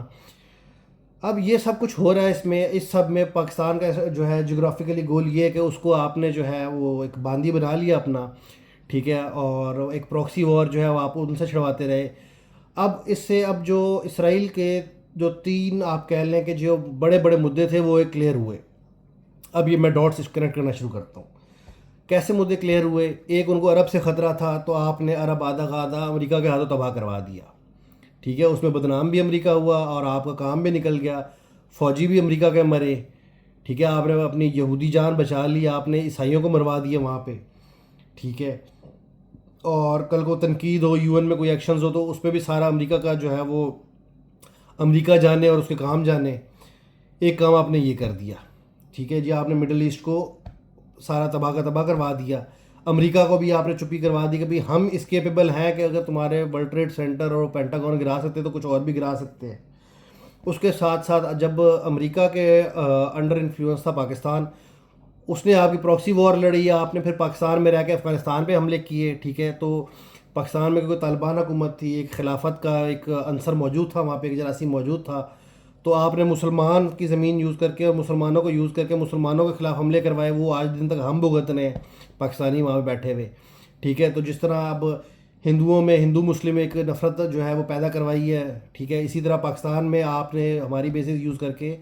اب یہ سب کچھ ہو رہا ہے اس سب میں پاکستان کا جو ہے جغرافیکلی گول یہ ہے کہ اس کو آپ نے جو ہے وہ ایک باندی بنا لیا اپنا، ٹھیک ہے، اور ایک پروکسی وار جو ہے وہ آپ ان سے چھڑواتے رہے. اب اس سے اب جو اسرائیل کے جو 3 آپ کہہ لیں کہ جو بڑے بڑے مدعے تھے وہ ایک کلیئر ہوئے. اب یہ میں ڈاٹس کنیکٹ کرنا شروع کرتا ہوں. کیسے مدعے کلیئر ہوئے؟ ایک ان کو عرب سے خطرہ تھا تو آپ نے عرب آدھا کا آدھا امریکہ کے ہاتھوں تباہ کروا دیا، ٹھیک ہے. اس میں بدنام بھی امریکہ ہوا اور آپ کا کام بھی نکل گیا، فوجی بھی امریکہ کے مرے، ٹھیک ہے. آپ نے اپنی یہودی جان بچا لی، آپ نے عیسائیوں کو مروا دیا وہاں پہ، ٹھیک ہے. اور کل کو تنقید ہو UN میں کوئی ایکشنز ہو تو اس پہ بھی سارا امریکہ کا جو ہے وہ امریکہ جانے اور اس کے کام جانے. ایک کام آپ نے یہ کر دیا، ٹھیک ہے جی. آپ نے مڈل ایسٹ کو سارا تباہ کا تباہ کروا دیا. امریکہ کو بھی آپ نے چپی کروا دی کہ بھئی ہم اس کیپیبل ہیں کہ اگر تمہارے ورلڈ ٹریڈ سینٹر اور پینٹاگون گرا سکتے تو کچھ اور بھی گرا سکتے ہیں. اس کے ساتھ ساتھ جب امریکہ کے انڈر انفلوئنس تھا پاکستان، اس نے آپ کی پراکسی وار لڑی، آپ نے پھر پاکستان میں رہ کے افغانستان پہ حملے کیے، ٹھیک ہے. تو پاکستان میں کوئی طالبان حکومت تھی، ایک خلافت کا ایک عنصر موجود تھا وہاں پہ، ایک جراثیم موجود تھا. تو آپ نے مسلمان کی زمین یوز کر کے اور مسلمانوں کو یوز کر کے مسلمانوں کے خلاف حملے کروائے. وہ آج دن تک ہم بھگتنے ہیں پاکستانی وہاں پہ بیٹھے ہوئے، ٹھیک ہے. تو جس طرح اب ہندوؤں میں ہندو مسلم ایک نفرت جو ہے وہ پیدا کروائی ہے، ٹھیک ہے، اسی طرح پاکستان میں آپ نے ہماری بیسز یوز کر کے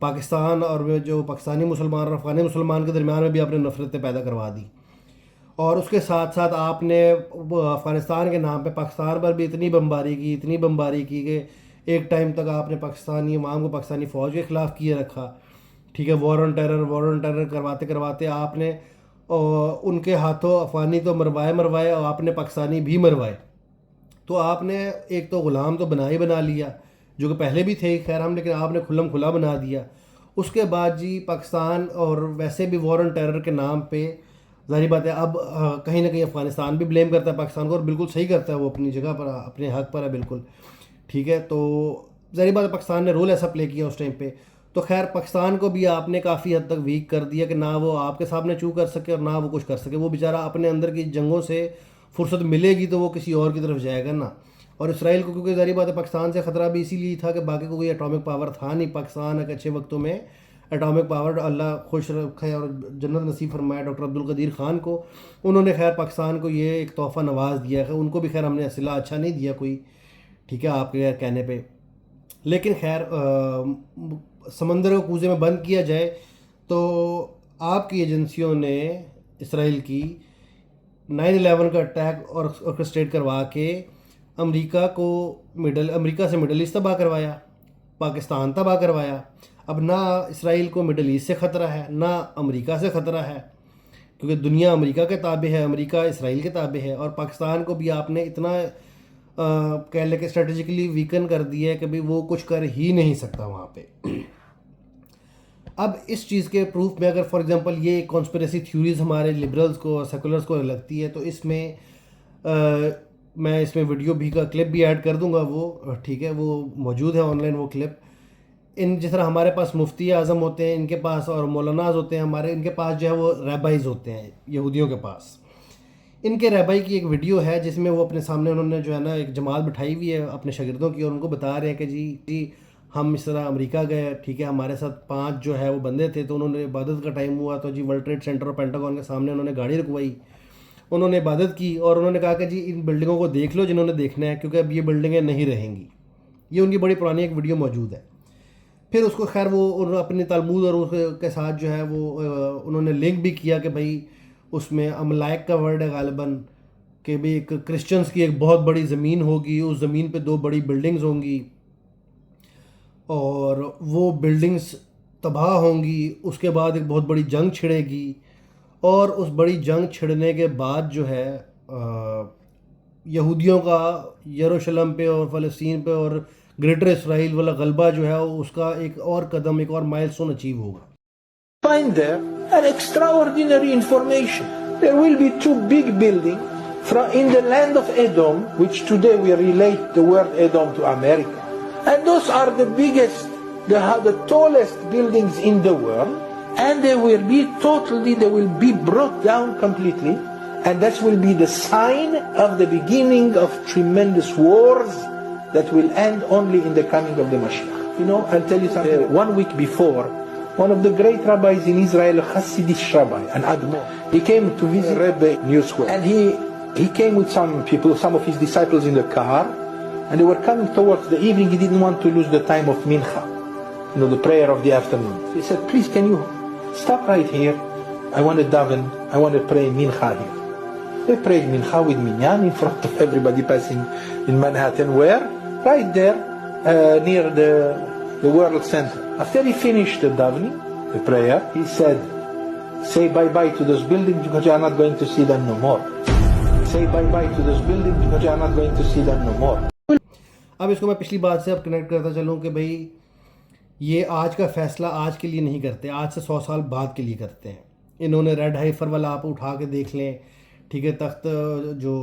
پاکستان اور جو پاکستانی مسلمان اور افغانی مسلمان کے درمیان میں بھی آپ نے نفرتیں پیدا کروا دی. اور اس کے ساتھ ساتھ آپ نے افغانستان کے نام پہ پاکستان پر بھی اتنی بمباری کی کہ ایک ٹائم تک آپ نے پاکستانی عوام کو پاکستانی فوج کے خلاف کیے رکھا. ٹھیک ہے, وار آن ٹیرر کرواتے کرواتے آپ نے ان کے ہاتھوں افغانی تو مروائے اور آپ نے پاکستانی بھی مروائے. تو آپ نے ایک تو غلام تو بنا لیا, جو کہ پہلے بھی تھے خیر ہم, لیکن آپ نے کھلم کھلا بنا دیا. اس کے بعد جی پاکستان اور ویسے بھی وار آن ٹیرر کے نام پہ ظاہری بات ہے اب کہیں نہ کہیں افغانستان بھی بلیم کرتا ہے پاکستان کو, اور بالکل صحیح کرتا ہے, وہ اپنی جگہ پر اپنے حق پر ہے بالکل. ٹھیک ہے, تو ظاہری بات ہے پاکستان نے رول ایسا پلے کیا اس ٹائم پہ. تو خیر پاکستان کو بھی آپ نے کافی حد تک ویک کر دیا کہ نہ وہ آپ کے سامنے چو کر سکے اور نہ وہ کچھ کر سکے. وہ بیچارہ اپنے اندر کی جنگوں سے فرصت ملے گی تو وہ کسی اور کی طرف جائے گا نا. اور اسرائیل کو کیونکہ ظاہری بات ہے پاکستان سے خطرہ بھی اسی لیے تھا کہ باقی کو کوئی اٹامک پاور تھا نہیں. پاکستان ایک اچھے وقتوں میں اٹامک پاور, اللہ خوش رکھے اور جنت نصیب فرمایا ڈاکٹر عبدالقدیر خان کو, انہوں نے خیر پاکستان کو یہ ایک تحفہ نواز دیا ہے. ان کو بھی خیر ہم نے اسلحہ اچھا نہیں دیا کوئی, ٹھیک ہے, آپ کے کہنے پہ. لیکن خیر سمندر کو کوزے میں بند کیا جائے تو آپ کی ایجنسیوں نے اسرائیل کی 9/11 کا اٹیک اور آرکسٹریٹ کروا کے امریکہ سے مڈل ایسٹ تباہ کروایا, پاکستان تباہ کروایا. اب نہ اسرائیل کو مڈل ایسٹ سے خطرہ ہے نہ امریکہ سے خطرہ ہے, کیونکہ دنیا امریکہ کے تابع ہے, امریکہ اسرائیل کے تابع ہے. اور پاکستان کو بھی آپ نے اتنا کہہ لے کہ اسٹریٹجکلی ویکن کر دیا ہے کہ بھئی وہ کچھ کر ہی نہیں سکتا وہاں پہ. اب اس چیز کے پروف میں اگر فار ایگزامپل یہ کانسپریسی تھیوریز ہمارے لبرلز کو اور سیکولرز کو لگتی ہے تو اس میں میں اس میں ویڈیو بھی کا کلپ بھی ایڈ کر دوں گا, وہ ٹھیک ہے, وہ موجود ہے آن لائن وہ کلپ. جس طرح ہمارے پاس مفتی اعظم ہوتے ہیں ان کے پاس, اور مولاناز ہوتے ہیں ہمارے, ان کے پاس جو ہے وہ ریبائز ہوتے ہیں یہودیوں کے پاس. ان کے ریبائی کی ایک ویڈیو ہے جس میں وہ اپنے سامنے انہوں نے جو ہے نا ایک جماعت بٹھائی ہوئی ہے اپنے شاگردوں کی, اور ان کو بتا رہے ہیں کہ جی ہم اس طرح امریکہ گئے, ٹھیک ہے, ہمارے ساتھ 5 جو ہے وہ بندے تھے, تو انہوں نے عبادت کا ٹائم ہوا تو جی ورلڈ ٹریڈ سینٹر اور پینٹاگون کے سامنے انہوں نے گاڑی رکوائی, انہوں نے عبادت کی, اور انہوں نے کہا کہ جی ان بلڈنگوں کو دیکھ لو جنہوں نے دیکھنا ہے, کیونکہ اب یہ بلڈنگیں نہیں رہیں گی. یہ ان کی بڑی پرانی ایک ویڈیو موجود ہے. پھر اس کو خیر وہ اپنی تلمود اور اس کے ساتھ جو ہے وہ انہوں نے لنک بھی کیا کہ بھائی اس میں املائک کا ورڈ ہے غالباً, کہ بھی ایک کرسچنز کی ایک بہت بڑی زمین ہوگی, اس زمین پہ 2 بڑی بلڈنگز ہوں گی اور وہ بلڈنگز تباہ ہوں گی. اس کے بعد ایک بہت بڑی جنگ چھڑے گی, اور اس بڑی جنگ چھڑنے کے بعد جو ہے یہودیوں کا یروشلم پہ اور فلسطین پہ اور گریٹر اسرائیل والا غلبہ جو ہے اس کا ایک اور قدم, ایک اور مائل سٹون اچیو ہوگا. Find there an extraordinary information. There will be 2 big buildings in the land of Edom, which today we relate the word Edom to America. And those are the biggest, the tallest buildings in the world. And they will be brought down completely. And that will be the sign of the beginning of tremendous wars that will end only in the coming of the Mashiach. You know, I'll tell you something. 1 week before, one of the great rabbis in Israel, a Hasidic rabbi, an Admor, he came to visit Rebbe New Square. And he came with some people, some of his disciples in the car, and they were coming towards the evening. He didn't want to lose the time of Mincha, you know, the prayer of the afternoon. So he said, please, can you stop right here? I want to daven, I want to pray Mincha here. They prayed Mincha with Minyan in front of everybody passing in Manhattan. Where? Right there, near the World Center. After he finished the davening, the prayer, he said, say bye-bye to those buildings because you are not going to see them no more. Say bye-bye to those buildings because you are not going to see them no more. اب اس کو میں پچھلی بات سے اب کنیکٹ کرتا چلوں کہ بھئی یہ آج کا فیصلہ آج کے لیے نہیں کرتے, آج سے 100 سال بعد کے لیے کرتے ہیں. انہوں نے ریڈ ہائفر والا آپ اٹھا کے دیکھ لیں, ٹھیک ہے, تخت جو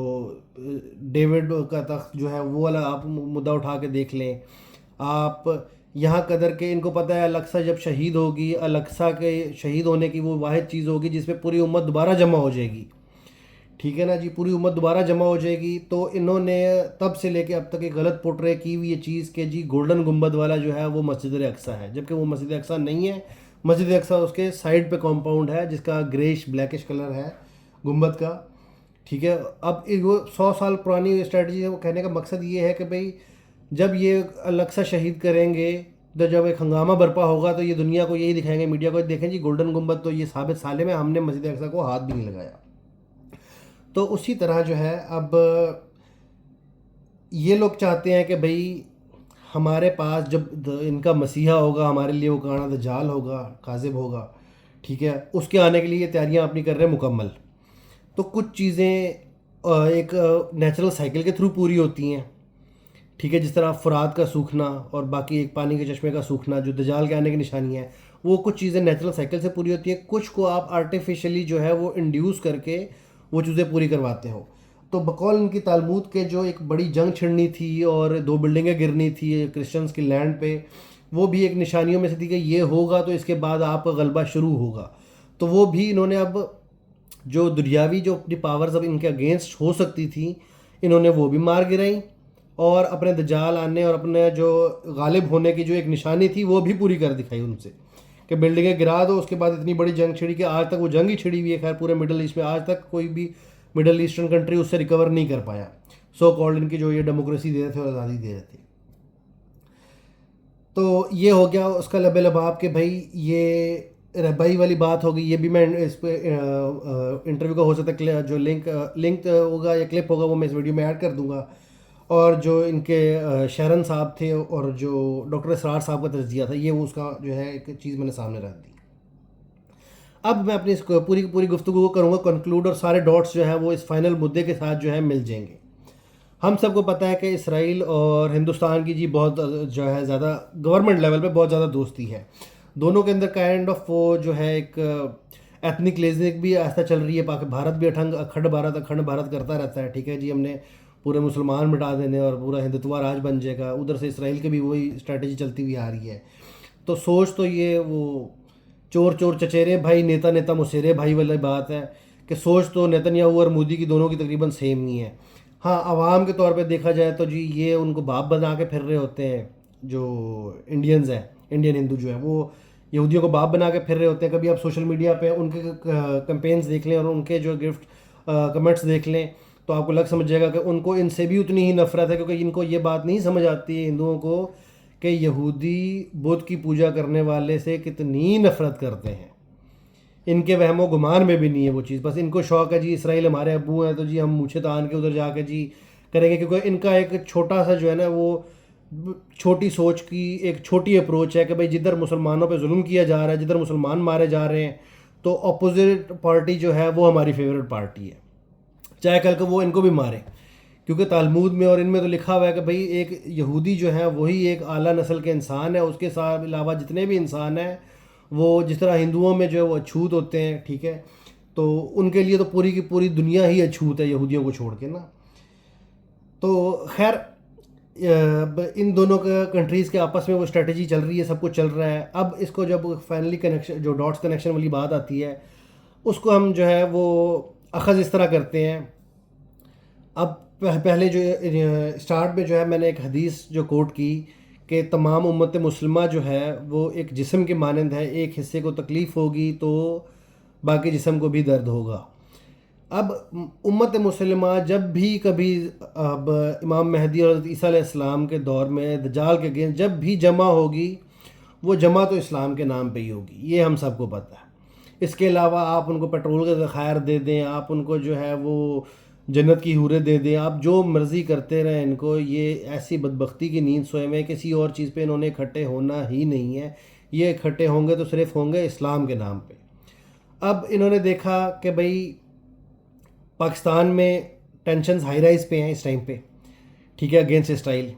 ڈیوڈ کا تخت جو ہے وہ والا آپ مدعا اٹھا کے دیکھ لیں. آپ یہاں قدر کے ان کو پتہ ہے الاقصی جب شہید ہوگی, الاقصی کے شہید ہونے کی وہ واحد چیز ہوگی جس پہ پوری امت دوبارہ جمع ہو جائے گی, ٹھیک ہے نا جی, پوری امت دوبارہ جمع ہو جائے گی. تو انہوں نے تب سے لے کے اب تک ایک غلط پورٹرے کی ہوئی یہ چیز کہ جی گولڈن گنبد والا جو ہے وہ مسجد اقصی ہے, جبکہ وہ مسجد اقصی نہیں ہے. مسجد اقصی اس کے سائڈ پہ کمپاؤنڈ ہے جس کا گریش بلیکش کلر ہے گنبد کا, ٹھیک ہے. اب وہ 100 سال پرانی اسٹریٹجی ہے. وہ کہنے کا مقصد یہ ہے کہ بھئی جب یہ الاقصی شہید کریں گے تو جب ایک ہنگامہ برپا ہوگا تو یہ دنیا کو یہی دکھائیں گے, میڈیا کو, دیکھیں جی گولڈن گنبد تو یہ ثابت سالم ہے, ہم نے مسجد اقصی کو ہاتھ بھی نہیں لگایا. تو اسی طرح جو ہے اب یہ لوگ چاہتے ہیں کہ بھئی ہمارے پاس جب ان کا مسیحا ہوگا ہمارے لیے وہ کانا دجال ہوگا، کاذب ہوگا، ٹھیک ہے، اس کے آنے کے لیے یہ تیاریاں اپنی کر رہے ہیں مکمل. تو کچھ چیزیں ایک نیچرل سائیکل کے تھرو پوری ہوتی ہیں، ٹھیک ہے، جس طرح فرات کا سوکھنا اور باقی ایک پانی کے چشمے کا سوکھنا جو دجال کے آنے کی نشانی ہے، وہ کچھ چیزیں نیچرل سائیکل سے پوری ہوتی ہیں، کچھ کو آپ آرٹیفیشلی جو ہے وہ انڈیوس کر کے وہ چیزیں پوری کرواتے ہو. تو بقول ان کی تالمود کے جو ایک بڑی جنگ چھڑنی تھی اور 2 بلڈنگیں گرنی تھی کرسچنس کی لینڈ پہ، وہ بھی ایک نشانیوں میں سے تھی کہ یہ ہوگا تو اس کے بعد آپ کا غلبہ شروع ہوگا. تو وہ بھی انہوں نے اب جو دنیاوی جو اپنی پاورز اب ان کے اگینسٹ ہو سکتی تھیں انہوں نے وہ بھی مار گرائیں، اور اپنے دجال آنے اور اپنے جو غالب ہونے کی جو ایک نشانی تھی وہ بھی پوری کر دکھائی ان سے کہ بلڈنگیں گرا دو. اس کے بعد اتنی بڑی جنگ چھڑی کہ آج تک وہ جنگ ہی چھڑی ہوئی ہے. خیر پورے مڈل ایسٹ میں آج تک کوئی بھی مڈل ایسٹرن کنٹری اس سے ریکور نہیں کر پایا، سو کالڈ ان کی جو یہ ڈیموکریسی دے رہے تھے اور آزادی دے رہے تھے. تو یہ ہو گیا اس کا لب لباب کہ بھائی یہ ربائی والی بات ہوگی. یہ بھی میں اس پہ انٹرویو کا ہو سکتا ہے جو لنک ہوگا یا کلپ ہوگا وہ میں اس ویڈیو میں ایڈ کر دوں گا. اور جو ان کے شہرن صاحب تھے اور جو ڈاکٹر اسرار صاحب کا تجزیہ تھا، یہ وہ اس کا جو ہے ایک چیز میں نے سامنے رکھ دی. اب میں اپنی اس پوری گفتگو کو کروں گا کنکلوڈ، اور سارے ڈاٹس جو ہے وہ اس فائنل مدعے کے ساتھ جو ہے مل جائیں گے. ہم سب کو پتہ ہے کہ اسرائیل اور ہندوستان کی جی بہت جو ہے زیادہ گورنمنٹ لیول پہ بہت زیادہ دوستی ہے. دونوں کے اندر کائنڈ آف وہ جو ہے ایک ایتھنک لیزنگ بھی ایسا چل رہی ہے. بھارت بھی اکھنڈ بھارت کرتا رہتا ہے، ٹھیک ہے جی، ہم نے پورے مسلمان مٹا دینے اور پورا ہندوتوا راج بن جائے گا. ادھر سے اسرائیل کی بھی وہی اسٹریٹجی چلتی ہوئی آ رہی ہے. تو سوچ تو یہ وہ چور چچیرے بھائی نیتا مسیرے بھائی والی بات ہے کہ سوچ تو نیتنیاہو اور مودی کی دونوں کی تقریباً سیم ہی ہے. ہاں عوام کے طور پہ دیکھا جائے تو جی یہ ان کو باپ بنا کے پھر رہے ہوتے ہیں. جو انڈینز ہیں، انڈین ہندو جو ہیں، وہ یہودیوں کو باپ بنا کے پھر رہے ہوتے ہیں. کبھی آپ سوشل میڈیا پہ ان کے کمپینز دیکھ لیں اور ان کے جو گفٹ کمنٹس دیکھ لیں تو آپ کو لگ سمجھ جائے گا کہ ان کو ان سے بھی اتنی ہی نفرت ہے، کیونکہ ان کو یہ بات نہیں سمجھ آتی ہے ہندوؤں کو کہ یہودی بدھ کی پوجا کرنے والے سے کتنی نفرت کرتے ہیں. ان کے وہم و گمان میں بھی نہیں ہے وہ چیز. بس ان کو شوق ہے جی اسرائیل ہمارے ابو ہیں تو جی ہم مونچھیں تان کے ادھر جا کے جی کریں گے، کیونکہ ان کا ایک چھوٹا سا جو ہے نا وہ چھوٹی سوچ کی ایک چھوٹی اپروچ ہے کہ بھائی جدھر مسلمانوں پہ ظلم کیا جا رہا ہے، جدھر مسلمان مارے جا رہے ہیں، تو اپوزٹ پارٹی جو ہے وہ ہماری فیوریٹ پارٹی ہے، چاہے کل کو وہ ان کو بھی مارے. کیونکہ تالمود میں اور ان میں تو لکھا ہوا ہے کہ بھئی ایک یہودی جو ہے وہی ایک اعلیٰ نسل کے انسان ہے. اس کے ساتھ علاوہ جتنے بھی انسان ہیں وہ جس طرح ہندوؤں میں جو ہے وہ اچھوت ہوتے ہیں، ٹھیک ہے، تو ان کے لیے تو پوری کی پوری دنیا ہی اچھوت ہے یہودیوں کو چھوڑ کے نا. تو خیر ان دونوں کنٹریز کے آپس میں وہ اسٹریٹجی چل رہی ہے، سب کچھ چل رہا ہے. اب اس کو جب فائنلی کنیکشن جو ڈاٹس کنیکشن والی بات آتی ہے اس کو ہم جو ہے وہ اخذ اس طرح کرتے ہیں. اب پہلے جو اسٹارٹ میں جو ہے میں نے ایک حدیث جو کوٹ کی کہ تمام امت مسلمہ جو ہے وہ ایک جسم کے مانند ہے، ایک حصے کو تکلیف ہوگی تو باقی جسم کو بھی درد ہوگا. اب امت مسلمہ جب بھی کبھی اب امام مہدی اور عیسیٰ علیہ السلام کے دور میں دجال کے اگینسٹ جب بھی جمع ہوگی وہ جمع تو اسلام کے نام پہ ہی ہوگی، یہ ہم سب کو پتہ ہے. اس کے علاوہ آپ ان کو پیٹرول کا ذخائر دے دیں، آپ ان کو جو ہے وہ جنت کی حوریں دے دیں، آپ جو مرضی کرتے رہیں ان کو، یہ ایسی بدبختی کی نیند سوئے میں کسی اور چیز پہ انہوں نے اکٹھے ہونا ہی نہیں ہے. یہ اکٹھے ہوں گے تو صرف ہوں گے اسلام کے نام پہ. اب انہوں نے دیکھا کہ بھئی پاکستان میں ٹینشنز ہائی رائز پہ ہیں اس ٹائم پہ، ٹھیک ہے، اگینسٹ اسرائیل.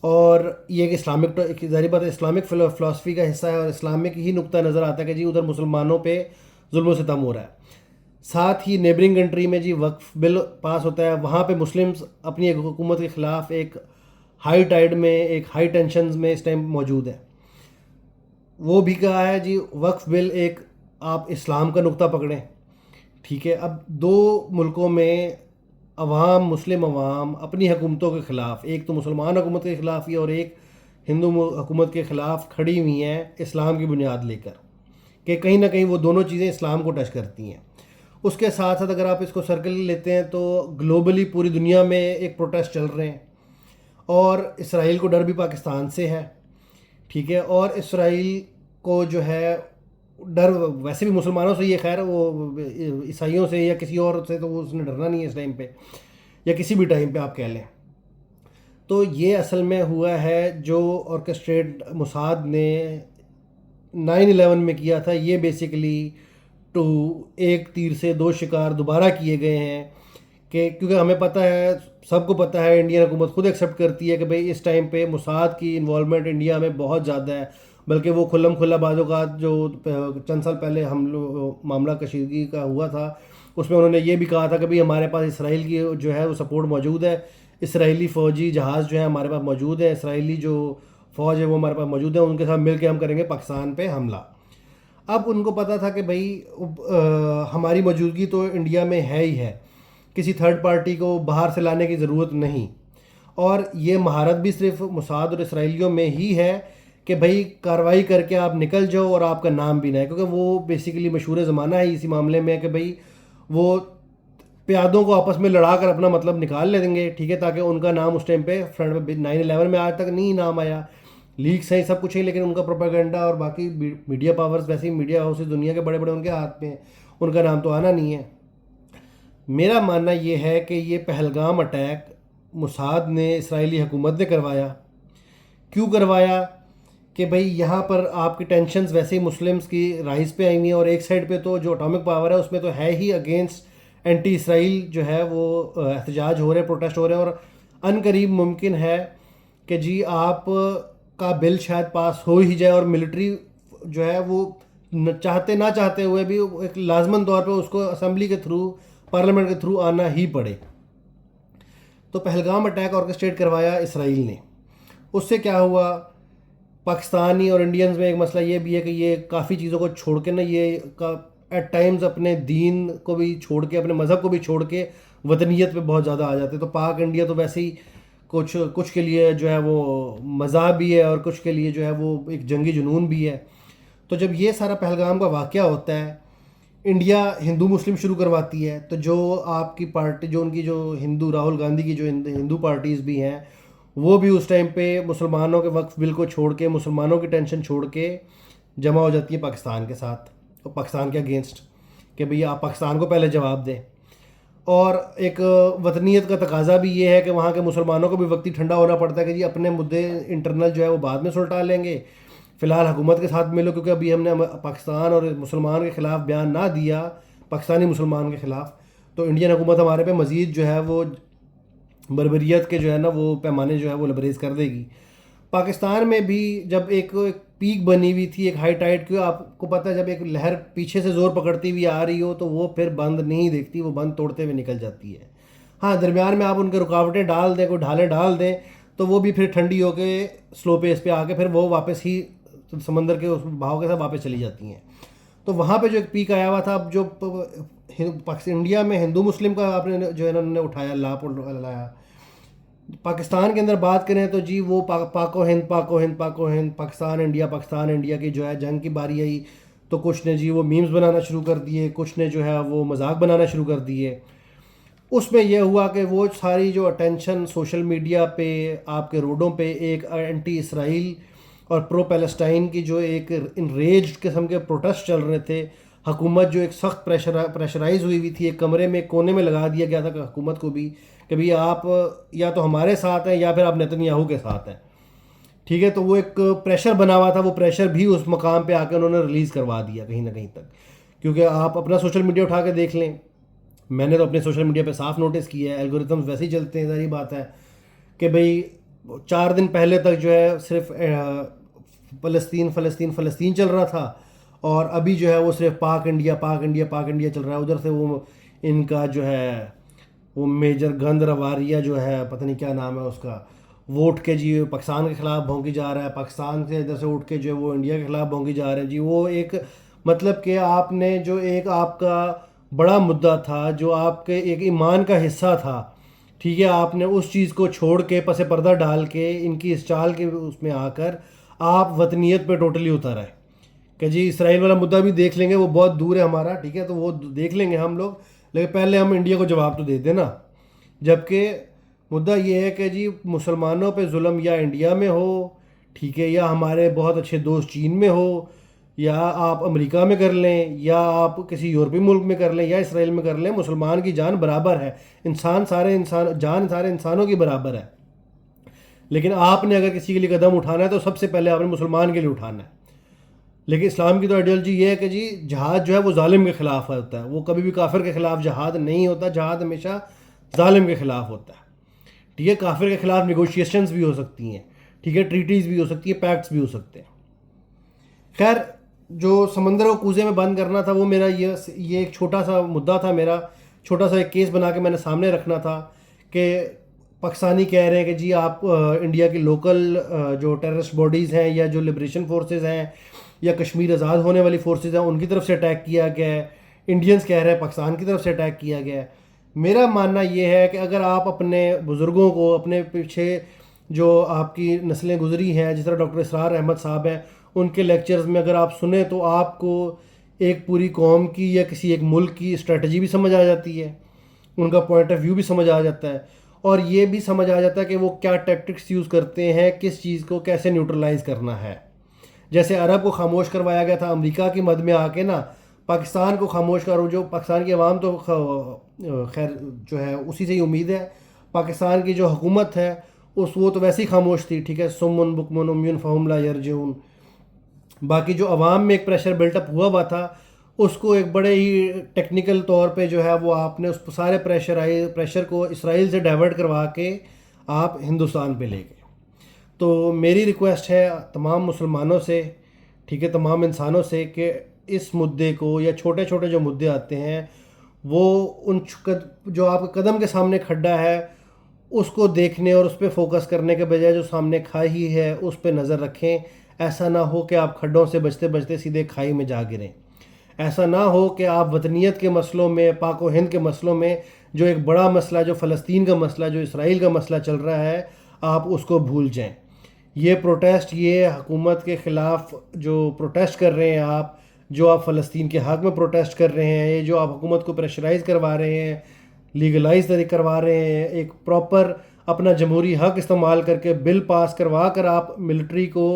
اور یہ کہ اسلامک ظاہر بات ہے اسلامک فلاسفی کا حصہ ہے اور اسلامک ہی نقطہ نظر آتا ہے کہ جی ادھر مسلمانوں پہ ظلم و ستم ہو رہا ہے. ساتھ ہی نیبرنگ کنٹری میں جی وقف بل پاس ہوتا ہے، وہاں پہ مسلمز اپنی ایک حکومت کے خلاف ایک ہائی ٹائڈ میں ایک ہائی ٹینشنز میں اس ٹائم موجود ہے. وہ بھی کہا ہے جی وقف بل ایک آپ اسلام کا نقطہ پکڑیں، ٹھیک ہے. اب دو ملکوں میں عوام مسلم عوام اپنی حکومتوں کے خلاف، ایک تو مسلمان حکومت کے خلاف ہی اور ایک ہندو حکومت کے خلاف کھڑی ہوئی ہیں اسلام کی بنیاد لے کر کہ کہیں نہ کہیں وہ دونوں چیزیں اسلام کو ٹچ کرتی ہیں. اس کے ساتھ ساتھ اگر آپ اس کو سرکل لیتے ہیں تو گلوبلی پوری دنیا میں ایک پروٹیسٹ چل رہے ہیں اور اسرائیل کو ڈر بھی پاکستان سے ہے، ٹھیک ہے. اور اسرائیل کو جو ہے ڈر ویسے بھی مسلمانوں سے یہ خیر وہ عیسائیوں سے یا کسی اور سے تو وہ اس نے ڈرنا نہیں ہے اس ٹائم پہ، یا کسی بھی ٹائم پہ آپ کہہ لیں. تو یہ اصل میں ہوا ہے جو آرکسٹریٹ موساد نے 9/11 میں کیا تھا. یہ بیسیکلی ایک تیر سے دو شکار دوبارہ کیے گئے ہیں کہ کیونکہ ہمیں پتہ ہے، سب کو پتہ ہے، انڈین حکومت خود ایکسیپٹ کرتی ہے کہ بھئی اس ٹائم پہ موساد کی انوالومنٹ انڈیا میں بہت زیادہ ہے. بلکہ وہ کھلم کھلا بعض اوقات جو چند سال پہلے ہم لوگ معاملہ کشیدگی کا ہوا تھا، اس میں انہوں نے یہ بھی کہا تھا کہ بھئی ہمارے پاس اسرائیل کی جو ہے وہ سپورٹ موجود ہے، اسرائیلی فوجی جہاز جو ہے ہمارے پاس موجود ہے، اسرائیلی جو فوج ہے وہ ہمارے پاس موجود ہے، ان کے ساتھ مل کے ہم کریں گے پاکستان پہ حملہ. اب ان کو پتہ تھا کہ بھئی ہماری موجودگی تو انڈیا میں ہے ہی ہے، کسی تھرڈ پارٹی کو باہر سے لانے کی ضرورت نہیں. اور یہ مہارت بھی صرف موساد اور اسرائیلیوں میں ہی ہے کہ بھئی کارروائی کر کے آپ نکل جاؤ اور آپ کا نام بھی نہ ہے، کیونکہ وہ بیسیکلی مشہور زمانہ ہے اسی معاملے میں کہ بھئی وہ پیادوں کو آپس میں لڑا کر اپنا مطلب نکال لے دیں گے، ٹھیک ہے، تاکہ ان کا نام اس ٹائم پہ فرنٹ پہ 9/11 میں آج تک نہیں نام آیا. لیکس ہیں سب کچھ ہے، لیکن ان کا پروپیگنڈا اور باقی میڈیا پاورز، ویسے ہی میڈیا ہاؤسز دنیا کے بڑے بڑے ان کے ہاتھ میں، ان کا نام تو آنا نہیں ہے. میرا ماننا یہ ہے کہ یہ پہلگام اٹیک موساد نے، اسرائیلی حکومت نے کروایا. کیوں کروایا؟ کہ بھئی یہاں پر آپ کی ٹینشنز ویسے ہی مسلمز کی رائز پہ آئی ہوئی ہیں، اور ایک سائڈ پہ تو جو اٹامک پاور ہے اس میں تو ہے ہی اگینسٹ اینٹی اسرائیل جو ہے وہ احتجاج ہو رہے ہیں، پروٹیسٹ ہو رہے ہیں. اور ان قریب ممکن ہے کہ جی آپ کا بل شاید پاس ہو ہی جائے اور ملٹری جو ہے وہ چاہتے نہ چاہتے ہوئے بھی ایک لازماً طور پہ اس کو اسمبلی کے تھرو، پارلیمنٹ کے تھرو آنا ہی پڑے. تو پہلگام اٹیک آرکسٹریٹ کروایا اسرائیل نے. اس سے کیا ہوا؟ پاکستانی اور انڈینز میں ایک مسئلہ یہ بھی ہے کہ یہ کافی چیزوں کو چھوڑ کے نا، یہ ایٹ ٹائمز اپنے دین کو بھی چھوڑ کے، اپنے مذہب کو بھی چھوڑ کے وطنیت پہ بہت زیادہ آ جاتے. تو پاک انڈیا تو ویسے ہی کچھ کے لیے جو ہے وہ مذہب بھی ہے اور کچھ کے لیے جو ہے وہ ایک جنگی جنون بھی ہے. تو جب یہ سارا پہلگام کا واقعہ ہوتا ہے، انڈیا ہندو مسلم شروع کرواتی ہے، تو جو آپ کی پارٹی، جو ان کی جو ہندو، راہل گاندھی کی جو ہندو پارٹیز بھی ہیں، وہ بھی اس ٹائم پہ مسلمانوں کے وقف بل کو چھوڑ کے، مسلمانوں کی ٹینشن چھوڑ کے جمع ہو جاتی ہیں پاکستان کے ساتھ اور پاکستان کے اگینسٹ کہ بھئی آپ پاکستان کو پہلے جواب دیں. اور ایک وطنیت کا تقاضا بھی یہ ہے کہ وہاں کے مسلمانوں کو بھی وقتی ٹھنڈا ہونا پڑتا ہے کہ جی اپنے مدعے انٹرنل جو ہے وہ بعد میں سلٹا لیں گے، فی الحال حکومت کے ساتھ ملو، کیونکہ ابھی ہم نے پاکستان اور مسلمان کے خلاف بیان نہ دیا، پاکستانی مسلمان کے خلاف، تو انڈین حکومت ہمارے پہ مزید جو ہے وہ بربریت کے جو ہے نا وہ پیمانے جو ہے وہ لبریز کر دے گی. پاکستان میں بھی جب ایک پیک بنی ہوئی تھی، ایک ہائی ٹائڈ کی، آپ کو پتہ ہے جب ایک لہر پیچھے سے زور پکڑتی ہوئی آ رہی ہو تو وہ پھر بند نہیں دیکھتی، وہ بند توڑتے ہوئے نکل جاتی ہے. ہاں درمیان میں آپ ان کے رکاوٹیں ڈال دیں، کوئی ڈھالیں ڈال دیں، تو وہ بھی پھر ٹھنڈی ہو کے سلو پیس پہ آ کے پھر وہ واپس ہی سمندر کے اس بہاؤ کے ساتھ واپس چلی جاتی ہیں. تو وہاں پہ جو ایک پیک آیا ہوا تھا، اب جو انڈیا میں ہندو مسلم کا آپ نے جو ہے انہوں نے اٹھایا، لاپ لایا. پاکستان کے اندر بات کریں تو جی وہ پاک و ہند پاکستان انڈیا کی جو ہے جنگ کی باری آئی تو کچھ نے جی وہ میمز بنانا شروع کر دیے، کچھ نے جو ہے وہ مذاق بنانا شروع کر دیے. اس میں یہ ہوا کہ وہ ساری جو اٹینشن سوشل میڈیا پہ، آپ کے روڈوں پہ ایک اینٹی اسرائیل اور پرو پیلسٹائن کی جو ایک انریجڈ قسم کے پروٹیسٹ چل رہے تھے. حکومت جو ایک سخت پریشرائز ہوئی تھی، ایک کمرے میں کونے میں لگا دیا گیا تھا کہ حکومت کو بھی کہ بھئی آپ یا تو ہمارے ساتھ ہیں یا پھر آپ نیتن یاہو کے ساتھ ہیں، ٹھیک ہے. تو وہ ایک پریشر بنا ہوا تھا، وہ پریشر بھی اس مقام پہ آ کے انہوں نے ریلیز کروا دیا کہیں نہ کہیں تک. کیونکہ آپ اپنا سوشل میڈیا اٹھا کے دیکھ لیں، میں نے تو اپنے سوشل میڈیا پہ صاف نوٹس کیا ہے، الگوریتمز ویسے ہی چلتے ہیں، ظاہری بات ہے کہ بھئی 4 دن پہلے تک جو ہے صرف فلسطین چل رہا تھا، اور ابھی جو ہے وہ صرف پاک انڈیا چل رہا ہے. ادھر سے وہ ان کا جو ہے وہ میجر گند رواریہ جو ہے، پتہ نہیں کیا نام ہے اس کا، وہ اٹھ کے جی پاکستان کے خلاف بھونکی جا رہا ہے، پاکستان سے ادھر سے اٹھ کے جو ہے وہ انڈیا کے خلاف بھونکی جا رہے ہیں. جی وہ ایک مطلب کہ آپ نے جو ایک آپ کا بڑا مدعا تھا، جو آپ کے ایک ایمان کا حصہ تھا، ٹھیک ہے، آپ نے اس چیز کو چھوڑ کے پس پردہ ڈال کے ان کی اس چال کے اس میں آ کر آپ وطنیت پہ ٹوٹلی اتر آئے کہ جی اسرائیل والا مدعا بھی دیکھ لیں گے، وہ بہت دور ہے ہمارا، ٹھیک ہے، تو وہ دیکھ لیں گے ہم لوگ، لیکن پہلے ہم انڈیا کو جواب تو دے دیں نا. جبکہ مدعا یہ ہے کہ جی مسلمانوں پہ ظلم یا انڈیا میں ہو، ٹھیک ہے، یا ہمارے بہت اچھے دوست چین میں ہو، یا آپ امریکہ میں کر لیں یا آپ کسی یورپی ملک میں کر لیں یا اسرائیل میں کر لیں، مسلمان کی جان برابر ہے، جان سارے انسانوں کی برابر ہے. لیکن آپ نے اگر کسی کے لیے قدم اٹھانا ہے تو سب سے پہلے آپ نے مسلمان کے لیے اٹھانا ہے. لیکن اسلام کی تو آئیڈیالوجی یہ ہے کہ جی جہاد جو ہے وہ ظالم کے خلاف ہوتا ہے، وہ کبھی بھی کافر کے خلاف جہاد نہیں ہوتا، جہاد ہمیشہ ظالم کے خلاف ہوتا ہے. ٹھیک ہے، کافر کے خلاف نیگوشیشنز بھی ہو سکتی ہیں، ٹھیک ہے، ٹریٹیز بھی ہو سکتی ہیں، پیکٹس بھی ہو سکتے ہیں. خیر، جو سمندر کو کوزے میں بند کرنا تھا وہ میرا یہ ایک چھوٹا سا مدعا تھا، میرا چھوٹا سا ایک کیس بنا کے میں نے سامنے رکھنا تھا کہ پاکستانی کہہ رہے ہیں کہ جی آپ انڈیا کی لوکل جو ٹیررسٹ باڈیز ہیں یا جو لبریشن فورسز ہیں یا کشمیر آزاد ہونے والی فورسز ہیں ان کی طرف سے اٹیک کیا گیا ہے، انڈینز کہہ رہے ہیں پاکستان کی طرف سے اٹیک کیا گیا ہے. میرا ماننا یہ ہے کہ اگر آپ اپنے بزرگوں کو، اپنے پیچھے جو آپ کی نسلیں گزری ہیں، جس طرح ڈاکٹر اسرار احمد صاحب ہیں، ان کے لیکچرز میں اگر آپ سنیں تو آپ کو ایک پوری قوم کی یا کسی ایک ملک کی اسٹریٹجی بھی سمجھ آ جاتی ہے، ان کا پوائنٹ آف ویو بھی سمجھ آ جاتا ہے، اور یہ بھی سمجھ آ جاتا ہے کہ وہ کیا ٹیکٹکس یوز کرتے ہیں، کس چیز کو کیسے نیوٹرلائز کرنا ہے. جیسے عرب کو خاموش کروایا گیا تھا امریکہ کی مد میں آ کے نا، پاکستان کو خاموش کرو، جو پاکستان کی عوام تو خیر جو ہے اسی سے ہی امید ہے، پاکستان کی جو حکومت ہے وہ تو ویسے ہی خاموش تھی. ٹھیک ہے، سمن بکمن امیون فہم لا یرجعون. باقی جو عوام میں ایک پریشر بلٹ اپ ہوا تھا اس کو ایک بڑے ہی ٹیکنیکل طور پہ جو ہے وہ آپ نے اس سارے پریشر کو اسرائیل سے ڈائیورٹ کروا کے آپ ہندوستان پہ لے گئے. تو میری ریکویسٹ ہے تمام مسلمانوں سے، ٹھیک ہے، تمام انسانوں سے، کہ اس مدعے کو یا چھوٹے چھوٹے جو مدعے آتے ہیں وہ ان جو آپ کے قدم کے سامنے کھڈا ہے اس کو دیکھنے اور اس پہ فوکس کرنے کے بجائے جو سامنے کھائی ہے اس پہ نظر رکھیں. ایسا نہ ہو کہ آپ کھڈوں سے بچتے بچتے سیدھے کھائی میں جا گریں. ایسا نہ ہو کہ آپ وطنیت کے مسئلوں میں، پاک و ہند کے مسئلوں میں، جو ایک بڑا مسئلہ، جو فلسطین کا مسئلہ، جو اسرائیل کا مسئلہ چل رہا ہے، آپ اس کو بھول جائیں. یہ پروٹیسٹ، یہ حکومت کے خلاف جو پروٹیسٹ کر رہے ہیں آپ، جو آپ فلسطین کے حق میں پروٹیسٹ کر رہے ہیں، یہ جو آپ حکومت کو پریشرائز کروا رہے ہیں، لیگلائز کروا رہے ہیں، ایک پراپر اپنا جمہوری حق استعمال کر کے بل پاس کروا کر آپ ملٹری کو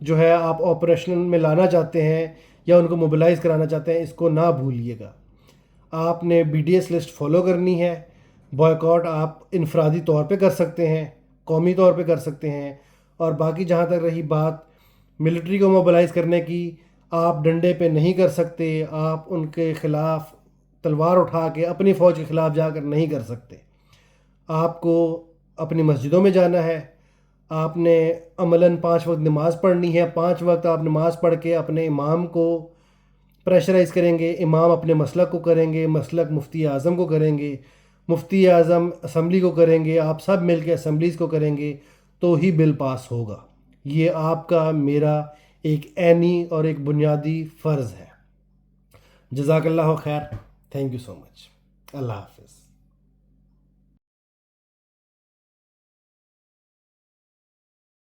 جو ہے آپ آپریشن میں لانا چاہتے ہیں یا ان کو موبلائز کرانا چاہتے ہیں، اس کو نہ بھولیے گا. آپ نے BDS لسٹ فالو کرنی ہے. بائیکاٹ آپ انفرادی طور پہ کر سکتے ہیں، قومی طور پہ کر سکتے ہیں. اور باقی جہاں تک رہی بات ملٹری کو موبلائز کرنے کی، آپ ڈنڈے پہ نہیں کر سکتے، آپ ان کے خلاف تلوار اٹھا کے اپنی فوج کے خلاف جا کر نہیں کر سکتے. آپ کو اپنی مسجدوں میں جانا ہے، آپ نے عملاً 5 وقت نماز پڑھنی ہے. 5 وقت آپ نماز پڑھ کے اپنے امام کو پریشرائز کریں گے، امام اپنے مسلک کو کریں گے، مسلک مفتی اعظم کو کریں گے، مفتی اعظم اسمبلی کو کریں گے، آپ سب مل کے اسمبلیز کو کریں گے، تو ہی بل پاس ہوگا. یہ آپ کا، میرا ایک عینی اور ایک بنیادی فرض ہے. جزاک اللہ خیر. تھینک یو سو مچ. اللہ حافظ.